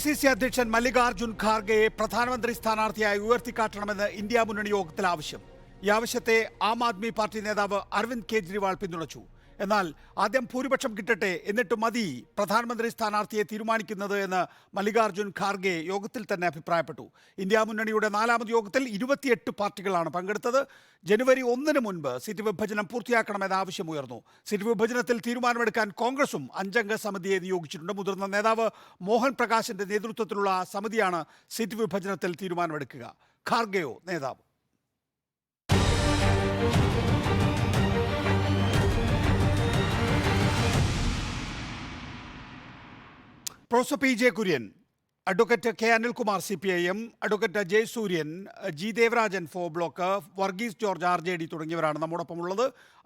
AICC അധ്യക്ഷൻ മല്ലികാർജുൻ ഖാർഗെയെ പ്രധാനമന്ത്രി സ്ഥാനാർത്ഥിയായി ഉയർത്തിക്കാട്ടണമെന്ന് ഇന്ത്യ മുന്നണി യോഗത്തിൽ ആവശ്യം. ഈ ആവശ്യത്തെ ആം ആദ്മി പാർട്ടി നേതാവ് അരവിന്ദ് കെജ്രിവാൾ പിന്തുണച്ചു. എന്നാൽ ആദ്യം ഭൂരിപക്ഷം കിട്ടട്ടെ, എന്നിട്ട് മതി പ്രധാനമന്ത്രി സ്ഥാനാർത്ഥിയെ തീരുമാനിക്കുന്നത് എന്ന് മല്ലികാർജുൻ ഖാർഗെ യോഗത്തിൽ തന്നെ അഭിപ്രായപ്പെട്ടു. ഇന്ത്യ മുന്നണിയുടെ 4ാമത് യോഗത്തിൽ 28 പാർട്ടികളാണ് പങ്കെടുത്തത്. ജനുവരി 1-ന് മുൻപ് സീറ്റ് വിഭജനം പൂർത്തിയാക്കണമെന്ന ആവശ്യമുയർന്നു. സീറ്റ് വിഭജനത്തിൽ തീരുമാനമെടുക്കാൻ കോൺഗ്രസും 5-അംഗ സമിതിയെ നിയോഗിച്ചിട്ടുണ്ട്. മുതിർന്ന നേതാവ് മോഹൻ പ്രകാശിന്റെ നേതൃത്വത്തിലുള്ള സമിതിയാണ് സീറ്റ് വിഭജനത്തിൽ തീരുമാനമെടുക്കുക. ഖാർഗെയോ നേതാവ്? Professor P J Kurian, advocate K Anilkumar CPIM, advocate Jayasuryan, G Devarajan forward bloc, Varghese George RJD തുടങ്ങിയവരാണ് നമ്മോടൊപ്പം ഉള്ളത്.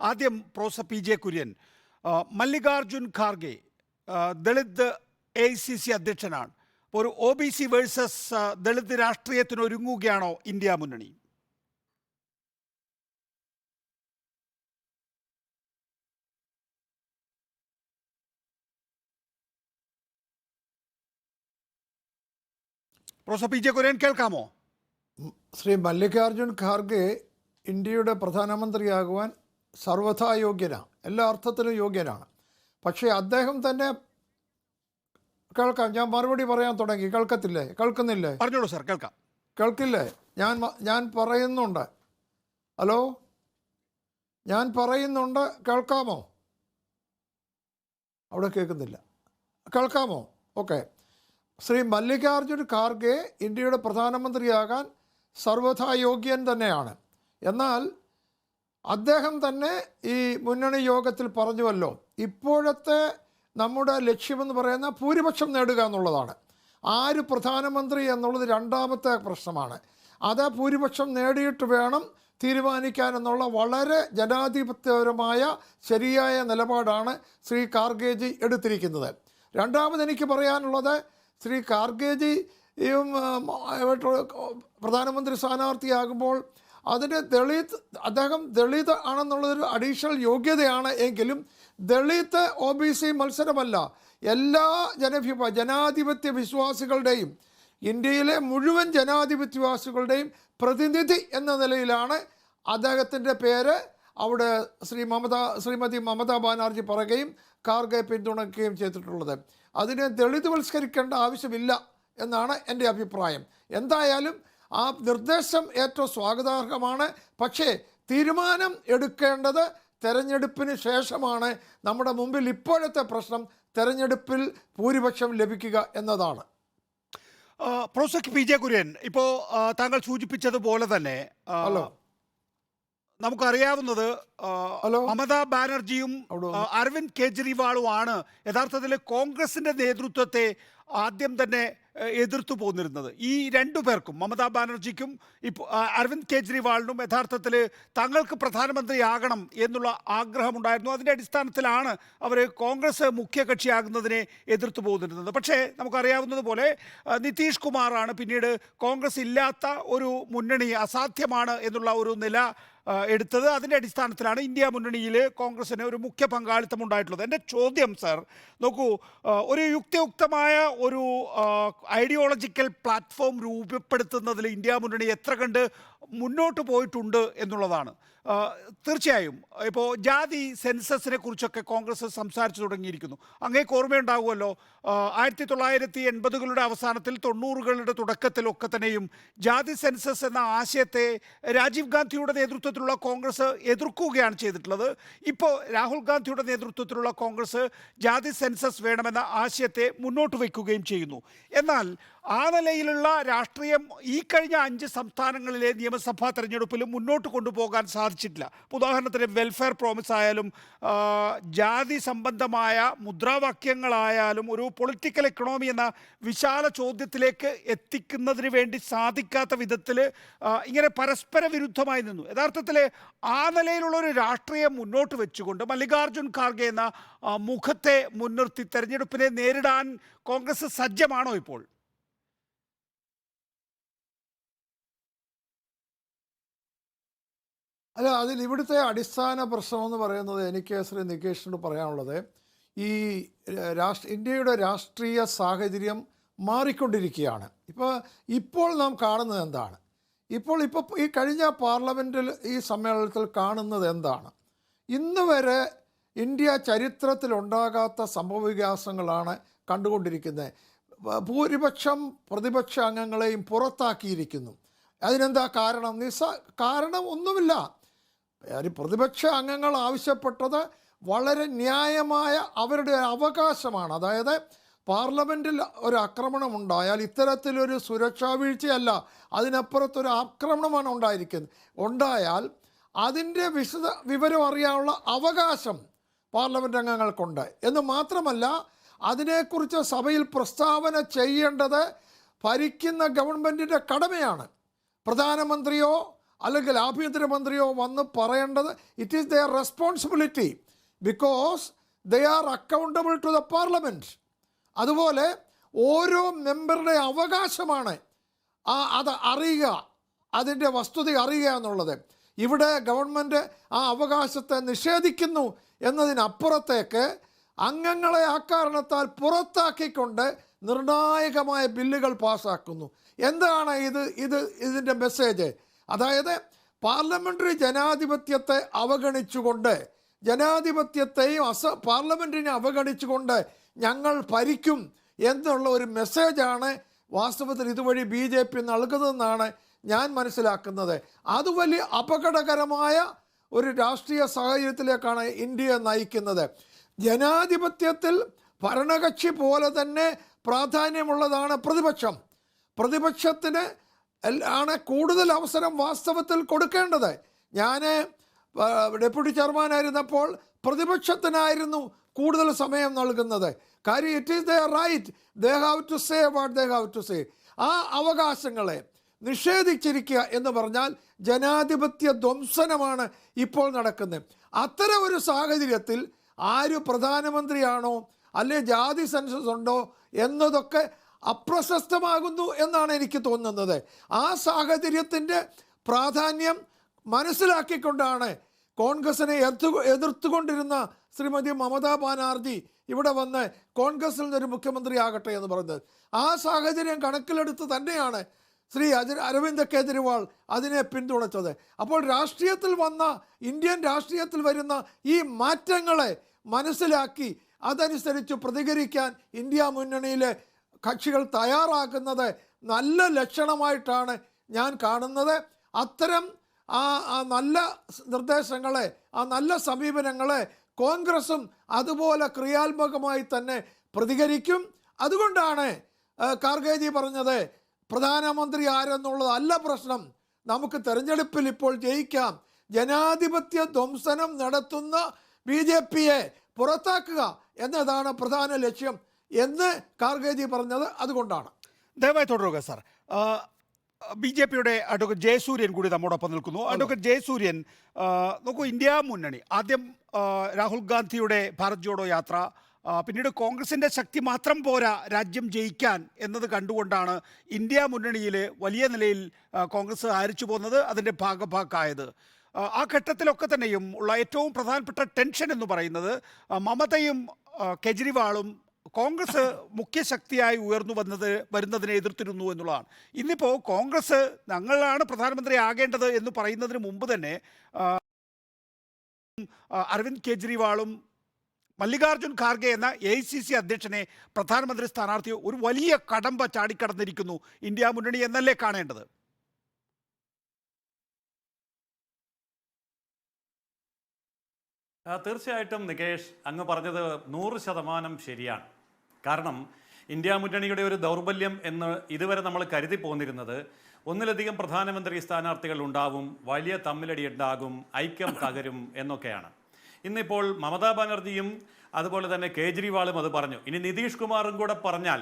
ആദ്യം professor P J Kurian, Mallikarjun Kharge Dalit AICC അധ്യക്ഷനാണ്. ഒരു OBC വേഴ്സസ് ദളിത് രാഷ്ട്രീയത്തിന് ഒരുങ്ങുകയാണോ ഇന്ത്യ മുന്നണി? പ്രൊഫസർ പി ജെ കുര്യൻ, കേൾക്കാമോ? ശ്രീ മല്ലികാർജുൻ ഖാർഗെ ഇന്ത്യയുടെ പ്രധാനമന്ത്രിയാകുവാൻ സർവഥാ യോഗ്യനാണ്, എല്ലാ അർത്ഥത്തിലും യോഗ്യനാണ്. പക്ഷേ അദ്ദേഹം തന്നെ കേൾക്കാം, ഞാൻ മറുപടി പറയാൻ തുടങ്ങി. കേൾക്കുന്നില്ലേ? പറഞ്ഞോളൂ സാർ, കേൾക്കാം. കേൾക്കില്ലേ? ഞാൻ പറയുന്നുണ്ട്. ഹലോ, ഞാൻ പറയുന്നുണ്ട്, കേൾക്കാമോ? അവിടെ കേൾക്കുന്നില്ല. കേൾക്കാമോ? ഓക്കെ. ശ്രീ മല്ലികാർജുൻ ഖാർഗെ ഇന്ത്യയുടെ പ്രധാനമന്ത്രിയാകാൻ സർവഥാ യോഗ്യൻ തന്നെയാണ്. എന്നാൽ അദ്ദേഹം തന്നെ ഈ മുന്നണി യോഗത്തിൽ പറഞ്ഞുവല്ലോ, ഇപ്പോഴത്തെ നമ്മുടെ ലക്ഷ്യമെന്ന് പറയുന്ന ഭൂരിപക്ഷം നേടുക എന്നുള്ളതാണ്. ആര് പ്രധാനമന്ത്രി എന്നുള്ളത് രണ്ടാമത്തെ പ്രശ്നമാണ്. അത് ഭൂരിപക്ഷം നേടിയിട്ട് വേണം തീരുമാനിക്കാൻ എന്നുള്ള വളരെ ജനാധിപത്യപരമായ ശരിയായ നിലപാടാണ് ശ്രീ ഖാർഗെജി എടുത്തിരിക്കുന്നത്. രണ്ടാമത് എനിക്ക് പറയാനുള്ളത്, ശ്രീ ഖാർഗെജിയും പ്രധാനമന്ത്രി സ്ഥാനാർത്ഥിയാകുമ്പോൾ അതിന് അദ്ദേഹം ദളിത് ആണെന്നുള്ളതൊരു അഡീഷണൽ യോഗ്യതയാണ്. എങ്കിലും ദളിത് OBC മത്സരമല്ല, എല്ലാ ജനാധിപത്യ വിശ്വാസികളുടെയും, ഇന്ത്യയിലെ മുഴുവൻ ജനാധിപത്യവാസികളുടെയും പ്രതിനിധി എന്ന നിലയിലാണ് അദ്ദേഹത്തിൻ്റെ പേര് അവിടെ ശ്രീമതി മമതാ ബാനർജി പറയുകയും ഖാർഗെ പിന്തുണയ്ക്കുകയും ചെയ്തിട്ടുള്ളത്. അതിനെ ദളിതുവൽക്കരിക്കേണ്ട ആവശ്യമില്ല എന്നാണ് എൻ്റെ അഭിപ്രായം. എന്തായാലും ആ നിർദ്ദേശം ഏറ്റവും സ്വാഗതാർഹമാണ്. പക്ഷേ തീരുമാനം എടുക്കേണ്ടത് തെരഞ്ഞെടുപ്പിന് ശേഷമാണ്. നമ്മുടെ മുമ്പിൽ ഇപ്പോഴത്തെ പ്രശ്നം തെരഞ്ഞെടുപ്പിൽ ഭൂരിപക്ഷം ലഭിക്കുക എന്നതാണ്. പ്രൊഫസർ പി ജെ കുര്യൻ, ഇപ്പോൾ താങ്കൾ സൂചിപ്പിച്ചതുപോലെ തന്നെ നമുക്കറിയാവുന്നത് മമതാ ബാനർജിയും അരവിന്ദ് കെജ്രിവാളുമാണ് യഥാർത്ഥത്തിൽ കോൺഗ്രസിന്റെ നേതൃത്വത്തെ ആദ്യം തന്നെ എതിർത്തു പോന്നിരുന്നത്. ഈ രണ്ടു പേർക്കും, മമതാ ബാനർജിക്കും ഇപ്പോൾ അരവിന്ദ് കെജ്രിവാളിനും യഥാർത്ഥത്തിൽ തങ്ങൾക്ക് പ്രധാനമന്ത്രിയാകണം എന്നുള്ള ആഗ്രഹമുണ്ടായിരുന്നു. അതിൻ്റെ അടിസ്ഥാനത്തിലാണ് അവർ കോൺഗ്രസ് മുഖ്യകക്ഷിയാകുന്നതിനെ എതിർത്തു പോന്നിരുന്നത്. പക്ഷേ നമുക്കറിയാവുന്നതുപോലെ നിതീഷ് കുമാറാണ് പിന്നീട് കോൺഗ്രസ് ഇല്ലാത്ത ഒരു മുന്നണി അസാധ്യമാണ് എന്നുള്ള ഒരു നില എടുത്തത്. അതിൻ്റെ അടിസ്ഥാനത്തിലാണ് ഇന്ത്യ മുന്നണിയിൽ കോൺഗ്രസിന് ഒരു മുഖ്യ പങ്കാളിത്തം ഉണ്ടായിട്ടുള്ളത്. എൻ്റെ ചോദ്യം സർ, നോക്കൂ, ഒരു യുക്തിയുക്തമായ ഒരു ഐഡിയോളജിക്കൽ പ്ലാറ്റ്ഫോം രൂപപ്പെടുത്തുന്നതിൽ ഇന്ത്യ മുന്നണി എത്ര കണ്ട് മുന്നോട്ട് പോയിട്ടുണ്ട് എന്നുള്ളതാണ്. തീർച്ചയായും ഇപ്പോൾ ജാതി സെൻസസിനെ കുറിച്ചൊക്കെ കോൺഗ്രസ് സംസാരിച്ചു തുടങ്ങിയിരിക്കുന്നു. അങ്ങേക്ക് ഓർമ്മയുണ്ടാകുമല്ലോ, 1980കളുടെ അവസാനത്തിൽ 90കളുടെ തുടക്കത്തിലൊക്കെ തന്നെയും ജാതി സെൻസസ് എന്ന ആശയത്തെ രാജീവ് ഗാന്ധിയുടെ നേതൃത്വത്തിലുള്ള കോൺഗ്രസ് എതിർക്കുകയാണ് ചെയ്തിട്ടുള്ളത്. ഇപ്പോൾ രാഹുൽ ഗാന്ധിയുടെ നേതൃത്വത്തിലുള്ള കോൺഗ്രസ് ജാതി സെൻസസ് വേണമെന്ന ആശയത്തെ മുന്നോട്ട് വയ്ക്കുകയും ചെയ്യുന്നു. എന്നാൽ ആ നിലയിലുള്ള രാഷ്ട്രീയം ഈ കഴിഞ്ഞ 5 സംസ്ഥാനങ്ങളിലെ നിയമസഭാ തെരഞ്ഞെടുപ്പിലും മുന്നോട്ട് കൊണ്ടുപോകാൻ സാധിച്ചിട്ടില്ല. ഉദാഹരണത്തിന് വെൽഫെയർ പ്രോമിസ് ആയാലും ജാതി സംബന്ധമായ മുദ്രാവാക്യങ്ങളായാലും ഒരു പൊളിറ്റിക്കൽ എക്കണോമി എന്ന വിശാല ചോദ്യത്തിലേക്ക് എത്തിക്കുന്നതിന് വേണ്ടി സാധിക്കാത്ത വിധത്തിൽ ഇങ്ങനെ പരസ്പര വിരുദ്ധമായി നിന്നു. യഥാർത്ഥത്തിൽ ആ നിലയിലുള്ളൊരു രാഷ്ട്രീയം മുന്നോട്ട് വെച്ചുകൊണ്ട് മല്ലികാർജുൻ ഖാർഗെ എന്ന മുഖത്തെ മുൻനിർത്തി തെരഞ്ഞെടുപ്പിനെ നേരിടാൻ കോൺഗ്രസ് സജ്ജമാണോ ഇപ്പോൾ? അല്ല, ഇവിടുത്തെ അടിസ്ഥാന പ്രശ്നമെന്ന് പറയുന്നത് എനിക്ക് ശ്രീ നികേഷിനോട് പറയാനുള്ളത്, ഈ ഇന്ത്യയുടെ രാഷ്ട്രീയ സാഹചര്യം മാറിക്കൊണ്ടിരിക്കുകയാണ്. ഇപ്പോൾ നാം കാണുന്നത് എന്താണ്? ഇപ്പോൾ ഈ കഴിഞ്ഞ പാർലമെൻറ്റിൽ ഈ സമ്മേളനത്തിൽ കാണുന്നത് എന്താണ്? ഇന്ന് വരെ ഇന്ത്യ ചരിത്രത്തിലുണ്ടാകാത്ത സംഭവവികാസങ്ങളാണ് കണ്ടുകൊണ്ടിരിക്കുന്നത്. ഭൂരിപക്ഷം പ്രതിപക്ഷ അംഗങ്ങളെയും പുറത്താക്കിയിരിക്കുന്നു. അതിനെന്താ കാരണം? കാരണം ഒന്നുമില്ല. പ്രതിപക്ഷ അംഗങ്ങൾ ആവശ്യപ്പെട്ടത് വളരെ ന്യായമായ അവരുടെ അവകാശമാണ്. അതായത് പാർലമെൻറ്റിൽ ഒരു ആക്രമണം ഉണ്ടായാൽ ഇത്തരത്തിലൊരു സുരക്ഷാ വീഴ്ചയല്ല, അതിനപ്പുറത്തൊരു ആക്രമണമാണ് ഉണ്ടായാൽ അതിൻ്റെ വിവരം അറിയാനുള്ള അവകാശം പാർലമെൻറ്റ് അംഗങ്ങൾക്കുണ്ട്. എന്ന് മാത്രമല്ല, അതിനെക്കുറിച്ച് സഭയിൽ പ്രസ്താവന ചെയ്യേണ്ടത് ഭരിക്കുന്ന ഗവൺമെൻറ്റിൻ്റെ കടമയാണ്. പ്രധാനമന്ത്രിയോ അല്ലെങ്കിൽ ആഭ്യന്തരമന്ത്രിയോ വന്ന് പറയേണ്ടത് it is their responsibility, because they are accountable to the parliament. അതുപോലെ ഓരോ മെമ്പറുടെ അവകാശമാണ് അത് അറിയുക, അതിൻ്റെ വസ്തുത അറിയുക എന്നുള്ളത്. ഇവിടെ ഗവൺമെൻറ് ആ അവകാശത്തെ നിഷേധിക്കുന്നു എന്നതിനപ്പുറത്തേക്ക് അംഗങ്ങളെ അക്കാരണത്താൽ പുറത്താക്കിക്കൊണ്ട് നിർണായകമായ ബില്ലുകൾ പാസ്സാക്കുന്നു. എന്താണ് ഇതിൻ്റെ മെസ്സേജ്? അതായത് പാർലമെൻ്ററി ജനാധിപത്യത്തെ അവഗണിച്ചുകൊണ്ട്, ജനാധിപത്യത്തെയും പാർലമെൻറ്റിനെ അവഗണിച്ചുകൊണ്ട് ഞങ്ങൾ ഭരിക്കും എന്നുള്ള ഒരു മെസ്സേജാണ് വാസ്തവത്തിൽ ഇതുവഴി BJP നൽകുന്നതെന്നാണ് ഞാൻ മനസ്സിലാക്കുന്നത്. അത് വലിയ അപകടകരമായ ഒരു രാഷ്ട്രീയ സാഹചര്യത്തിലേക്കാണ് ഇന്ത്യയെ നയിക്കുന്നത്. ജനാധിപത്യത്തിൽ ഭരണകക്ഷി പോലെ തന്നെ പ്രാധാന്യമുള്ളതാണ് പ്രതിപക്ഷം. പ്രതിപക്ഷത്തിന് ആണ് കൂടുതൽ അവസരം വാസ്തവത്തിൽ കൊടുക്കേണ്ടത്. ഞാൻ ഡെപ്യൂട്ടി ചെയർമാനായിരുന്നപ്പോൾ പ്രതിപക്ഷത്തിനായിരുന്നു കൂടുതൽ സമയം നൽകുന്നത്. കാര്യം it is their right, they have to say what they have to say. ആ അവകാശങ്ങളെ നിഷേധിച്ചിരിക്കുക എന്ന് പറഞ്ഞാൽ ജനാധിപത്യ ധ്വംസനമാണ് ഇപ്പോൾ നടക്കുന്നത്. അത്തരം ഒരു സാഹചര്യത്തിൽ ആര് പ്രധാനമന്ത്രിയാണോ അല്ലെ ജാതി സെൻസസ് ഉണ്ടോ എന്നതൊക്കെ അപ്രശസ്തമാകുന്നു എന്നാണ് എനിക്ക് തോന്നുന്നത്. ആ സാഹചര്യത്തിൻ്റെ പ്രാധാന്യം മനസ്സിലാക്കിക്കൊണ്ടാണ് കോൺഗ്രസിനെ എതിർത്തുകൊണ്ടിരുന്ന ശ്രീമതി മമതാ ബാനർജി ഇവിടെ വന്ന് കോൺഗ്രസിൽ നിന്നൊരു മുഖ്യമന്ത്രി ആകട്ടെ എന്ന് പറഞ്ഞത്. ആ സാഹചര്യം കണക്കിലെടുത്ത് തന്നെയാണ് ശ്രീ അരവിന്ദ് കെജ്രിവാൾ അതിനെ പിന്തുണച്ചത്. അപ്പോൾ ഇന്ത്യൻ രാഷ്ട്രീയത്തിൽ വരുന്ന ഈ മാറ്റങ്ങളെ മനസ്സിലാക്കി അതനുസരിച്ച് പ്രതികരിക്കാൻ ഇന്ത്യ മുന്നണിയിലെ കക്ഷികൾ തയ്യാറാക്കുന്നത് നല്ല ലക്ഷണമായിട്ടാണ് ഞാൻ കാണുന്നത്. അത്തരം ആ നല്ല നിർദ്ദേശങ്ങളെ, ആ നല്ല സമീപനങ്ങളെ കോൺഗ്രസും അതുപോലെ ക്രിയാത്മകമായി തന്നെ പ്രതികരിക്കും. അതുകൊണ്ടാണ് ഖാർഗെജി പറഞ്ഞത് പ്രധാനമന്ത്രി ആരെന്നുള്ളതല്ല പ്രശ്നം, നമുക്ക് തെരഞ്ഞെടുപ്പിൽ ഇപ്പോൾ ജയിക്കാം, ജനാധിപത്യ ധ്വംസനം നടത്തുന്ന BJPയെ പുറത്താക്കുക എന്നതാണ് പ്രധാന ലക്ഷ്യം എന്ന് ഖാർഗെജി പറഞ്ഞത് അതുകൊണ്ടാണ്. ദയവായി തുടരുക സാർ. BJPയുടെ അഡ്വക്കേറ്റ് ജയസൂര്യൻ കൂടി നമ്മോടൊപ്പം നിൽക്കുന്നു. അഡ്വക്കേറ്റ് ജയസൂര്യൻ, നോക്കൂ, ഇന്ത്യ മുന്നണി ആദ്യം രാഹുൽ ഗാന്ധിയുടെ ഭാരത് ജോഡോ യാത്ര, പിന്നീട് കോൺഗ്രസിൻ്റെ ശക്തി മാത്രം പോരാ രാജ്യം ജയിക്കാൻ എന്നത് കണ്ടുകൊണ്ടാണ് ഇന്ത്യ മുന്നണിയിൽ വലിയ നിലയിൽ കോൺഗ്രസ് ആരിച്ചു പോകുന്നത്, അതിൻ്റെ ഭാഗഭാക്കായത്. ആ ഘട്ടത്തിലൊക്കെ തന്നെയും ഉള്ള ഏറ്റവും പ്രധാനപ്പെട്ട ടെൻഷൻ എന്ന് പറയുന്നത് മമതയും കെജ്രിവാളും കോൺഗ്രസ് മുഖ്യശക്തിയായി വരുന്നതിനെ എതിർത്തിരുന്നു എന്നുള്ളതാണ്. ഇന്നിപ്പോൾ കോൺഗ്രസ് ഞങ്ങളാണ് പ്രധാനമന്ത്രി ആകേണ്ടത് എന്ന് പറയുന്നതിന് മുമ്പ് തന്നെ അരവിന്ദ് കെജ്രിവാളും മല്ലികാർജുൻ ഖാർഗെ എന്ന AICC അധ്യക്ഷനെ പ്രധാനമന്ത്രി സ്ഥാനാർത്ഥി ഒരു വലിയ കടമ്പ ചാടിക്കടന്നിരിക്കുന്നു ഇന്ത്യ മുന്നണി എന്നല്ലേ കാണേണ്ടത്? തീർച്ചയായിട്ടും നികേഷ്, അങ്ങ് പറഞ്ഞത് 100% ശരിയാണ്. കാരണം ഇന്ത്യ മുന്നണിയുടെ ഒരു ദൗർബല്യം എന്ന് ഇതുവരെ നമ്മൾ കരുതി പോന്നിരുന്നത് ഒന്നിലധികം പ്രധാനമന്ത്രി സ്ഥാനാർത്ഥികൾ ഉണ്ടാവും, വലിയ തമ്മിലടി ഉണ്ടാകും, ഐക്യം തകരും എന്നൊക്കെയാണ്. ഇന്നിപ്പോൾ മമതാ ബാനർജിയും അതുപോലെ തന്നെ കേജ്രിവാളും അത് പറഞ്ഞു. ഇനി നിതീഷ് കുമാറും കൂടെ പറഞ്ഞാൽ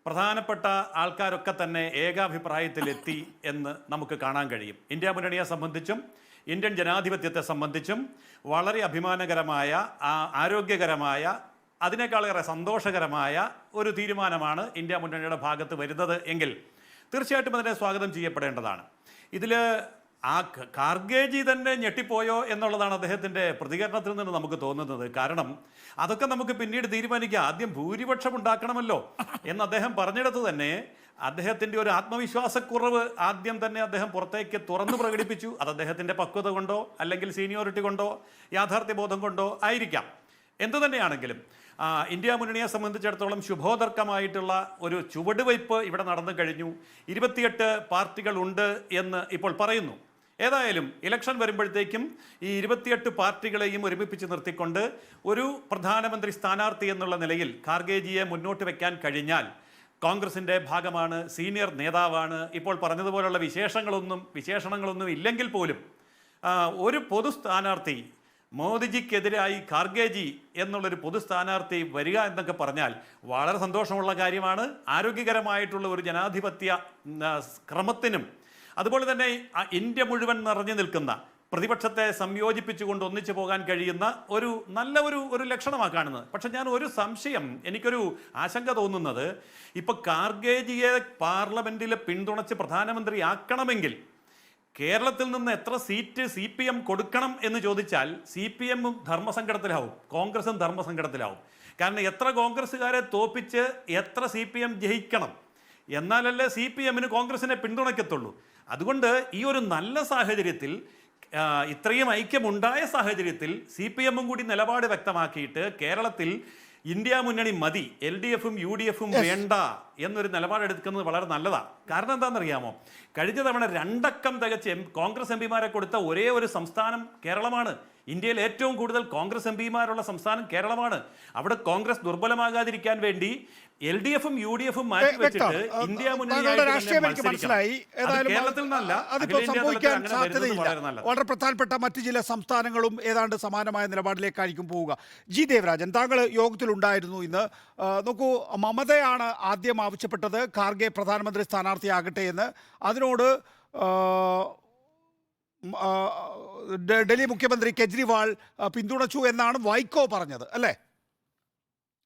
പ്രധാനപ്പെട്ട ആൾക്കാരൊക്കെ തന്നെ ഏകാഭിപ്രായത്തിലെത്തി എന്ന് നമുക്ക് കാണാൻ കഴിയും. ഇന്ത്യ മുന്നണിയെ സംബന്ധിച്ചും ഇന്ത്യൻ ജനാധിപത്യത്തെ സംബന്ധിച്ചും വളരെ അഭിമാനകരമായ, ആരോഗ്യകരമായ, അതിനേക്കാളേറെ സന്തോഷകരമായ ഒരു തീരുമാനമാണ് ഇന്ത്യ മുന്നണിയുടെ ഭാഗത്ത് വരുന്നത് എങ്കിൽ തീർച്ചയായിട്ടും അതിനെ സ്വാഗതം ചെയ്യപ്പെടേണ്ടതാണ്. ഇതിൽ ഖാർഗേജി തന്നെ ഞെട്ടിപ്പോയോ എന്നുള്ളതാണ് അദ്ദേഹത്തിന്റെ പ്രതികരണത്തിൽ നിന്ന് നമുക്ക് തോന്നുന്നത്. കാരണം അതൊക്കെ നമുക്ക് പിന്നീട് തീരുമാനിക്കാം, ആദ്യം ഭൂരിപക്ഷം ഉണ്ടാക്കണമല്ലോ എന്ന് അദ്ദേഹം പറഞ്ഞിടത്ത് തന്നെ അദ്ദേഹത്തിന്റെ ഒരു ആത്മവിശ്വാസക്കുറവ് ആദ്യം തന്നെ അദ്ദേഹം പുറത്തേക്ക് തുറന്നു പ്രകടിപ്പിച്ചു. അത് അദ്ദേഹത്തിന്റെ പക്വത കൊണ്ടോ അല്ലെങ്കിൽ സീനിയോറിറ്റി കൊണ്ടോ യാഥാർത്ഥ്യബോധം കൊണ്ടോ ആയിരിക്കാം. എന്തു തന്നെയാണെങ്കിലും ഇന്ത്യ മുന്നണിയെ സംബന്ധിച്ചിടത്തോളം ശുഭോദർക്കമായിട്ടുള്ള ഒരു ചുവടുവയ്പ് ഇവിടെ നടന്നു കഴിഞ്ഞു. 28 പാർട്ടികൾ ഉണ്ട് എന്ന് ഇപ്പോൾ പറയുന്നു. ഏതായാലും ഇലക്ഷൻ വരുമ്പോഴത്തേക്കും ഈ 28 പാർട്ടികളെയും ഒരുമിപ്പിച്ച് നിർത്തിക്കൊണ്ട് ഒരു പ്രധാനമന്ത്രി സ്ഥാനാർത്ഥി എന്നുള്ള നിലയിൽ ഖാർഗേജിയെ മുന്നോട്ട് വെക്കാൻ കഴിഞ്ഞാൽ കോൺഗ്രസിൻ്റെ ഭാഗമാണ്, സീനിയർ നേതാവാണ്. ഇപ്പോൾ പറഞ്ഞതുപോലുള്ള വിശേഷണങ്ങളൊന്നും ഇല്ലെങ്കിൽ പോലും ഒരു പൊതു സ്ഥാനാർത്ഥി, മോദിജിക്കെതിരായി ഖാർഗേജി എന്നുള്ളൊരു പൊതു സ്ഥാനാർത്ഥി വരിക എന്നൊക്കെ പറഞ്ഞാൽ വളരെ സന്തോഷമുള്ള കാര്യമാണ്. ആരോഗ്യകരമായിട്ടുള്ള ഒരു ജനാധിപത്യ ക്രമത്തിനും അതുപോലെ തന്നെ ഇന്ത്യ മുഴുവൻ നിറഞ്ഞു നിൽക്കുന്ന പ്രതിപക്ഷത്തെ സംയോജിപ്പിച്ചുകൊണ്ട് ഒന്നിച്ചു പോകാൻ കഴിയുന്ന ഒരു നല്ല ഒരു ലക്ഷണമാണ് കാണുന്നത്. പക്ഷെ ഞാൻ ഒരു സംശയം, എനിക്കൊരു ആശങ്ക തോന്നുന്നത്, ഇപ്പൊ ഖാർഗേജിയെ പാർലമെന്റിൽ പിന്തുണച്ച് പ്രധാനമന്ത്രിയാക്കണമെങ്കിൽ കേരളത്തിൽ നിന്ന് എത്ര സീറ്റ് CPM കൊടുക്കണം എന്ന് ചോദിച്ചാൽ CPM-ഉം ധർമ്മസങ്കടത്തിലാവും, കോൺഗ്രസും ധർമ്മസങ്കടത്തിലാവും. കാരണം എത്ര കോൺഗ്രസ്സുകാരെ തോപ്പിച്ച് എത്ര CPM ജയിക്കണം, എന്നാലല്ലേ CPM-ന് കോൺഗ്രസിനെ പിന്തുണയ്ക്കത്തുള്ളൂ. അതുകൊണ്ട് ഈ ഒരു നല്ല സാഹചര്യത്തിൽ, ഇത്രയും ഐക്യമുണ്ടായ സാഹചര്യത്തിൽ CPM-ഉം കൂടി നിലപാട് വ്യക്തമാക്കിയിട്ട് കേരളത്തിൽ ഇന്ത്യ മുന്നണി മതി, LDF-ഉം UDF-ഉം വേണ്ട എന്നൊരു നിലപാടെടുക്കുന്നത് വളരെ നല്ലതാണ്. കാരണം എന്താണെന്നറിയാമോ, കഴിഞ്ഞ തവണ 2 അക്കം തികച്ച് കോൺഗ്രസ് MP-മാരെ കൊടുത്ത ഒരേ ഒരു സംസ്ഥാനം കേരളമാണ്. ഇന്ത്യയിൽ ഏറ്റവും കൂടുതൽ കോൺഗ്രസ് MP-മാരുള്ള സംസ്ഥാനം കേരളമാണ്. അവിടെ കോൺഗ്രസ് ദുർബലമാകാതിരിക്കാൻ വേണ്ടി LDF-ഉം UDF-ഉം മാറ്റി വെച്ചിട്ട് ഇന്ത്യ കേരളത്തിൽ വളരെ പ്രധാനപ്പെട്ട മറ്റു ചില സംസ്ഥാനങ്ങളും ഏതാണ്ട് സമാനമായ നിലപാടിലേക്കായിരിക്കും പോവുക. ജി ദേവരാജൻ, താങ്കൾ യോഗത്തിലുണ്ടായിരുന്നു ഇന്ന്. നോക്കൂ, മമതയാണ് ആദ്യം ആവശ്യപ്പെട്ടത് ഖാർഗെ പ്രധാനമന്ത്രി സ്ഥാനാർത്ഥിയാകട്ടെ എന്ന്. അതിനോട് ഡൽഹി മുഖ്യമന്ത്രി കെജ്രിവാൾ പിന്തുണച്ചു എന്നാണ് വൈക്കോ പറഞ്ഞത്, അല്ലേ?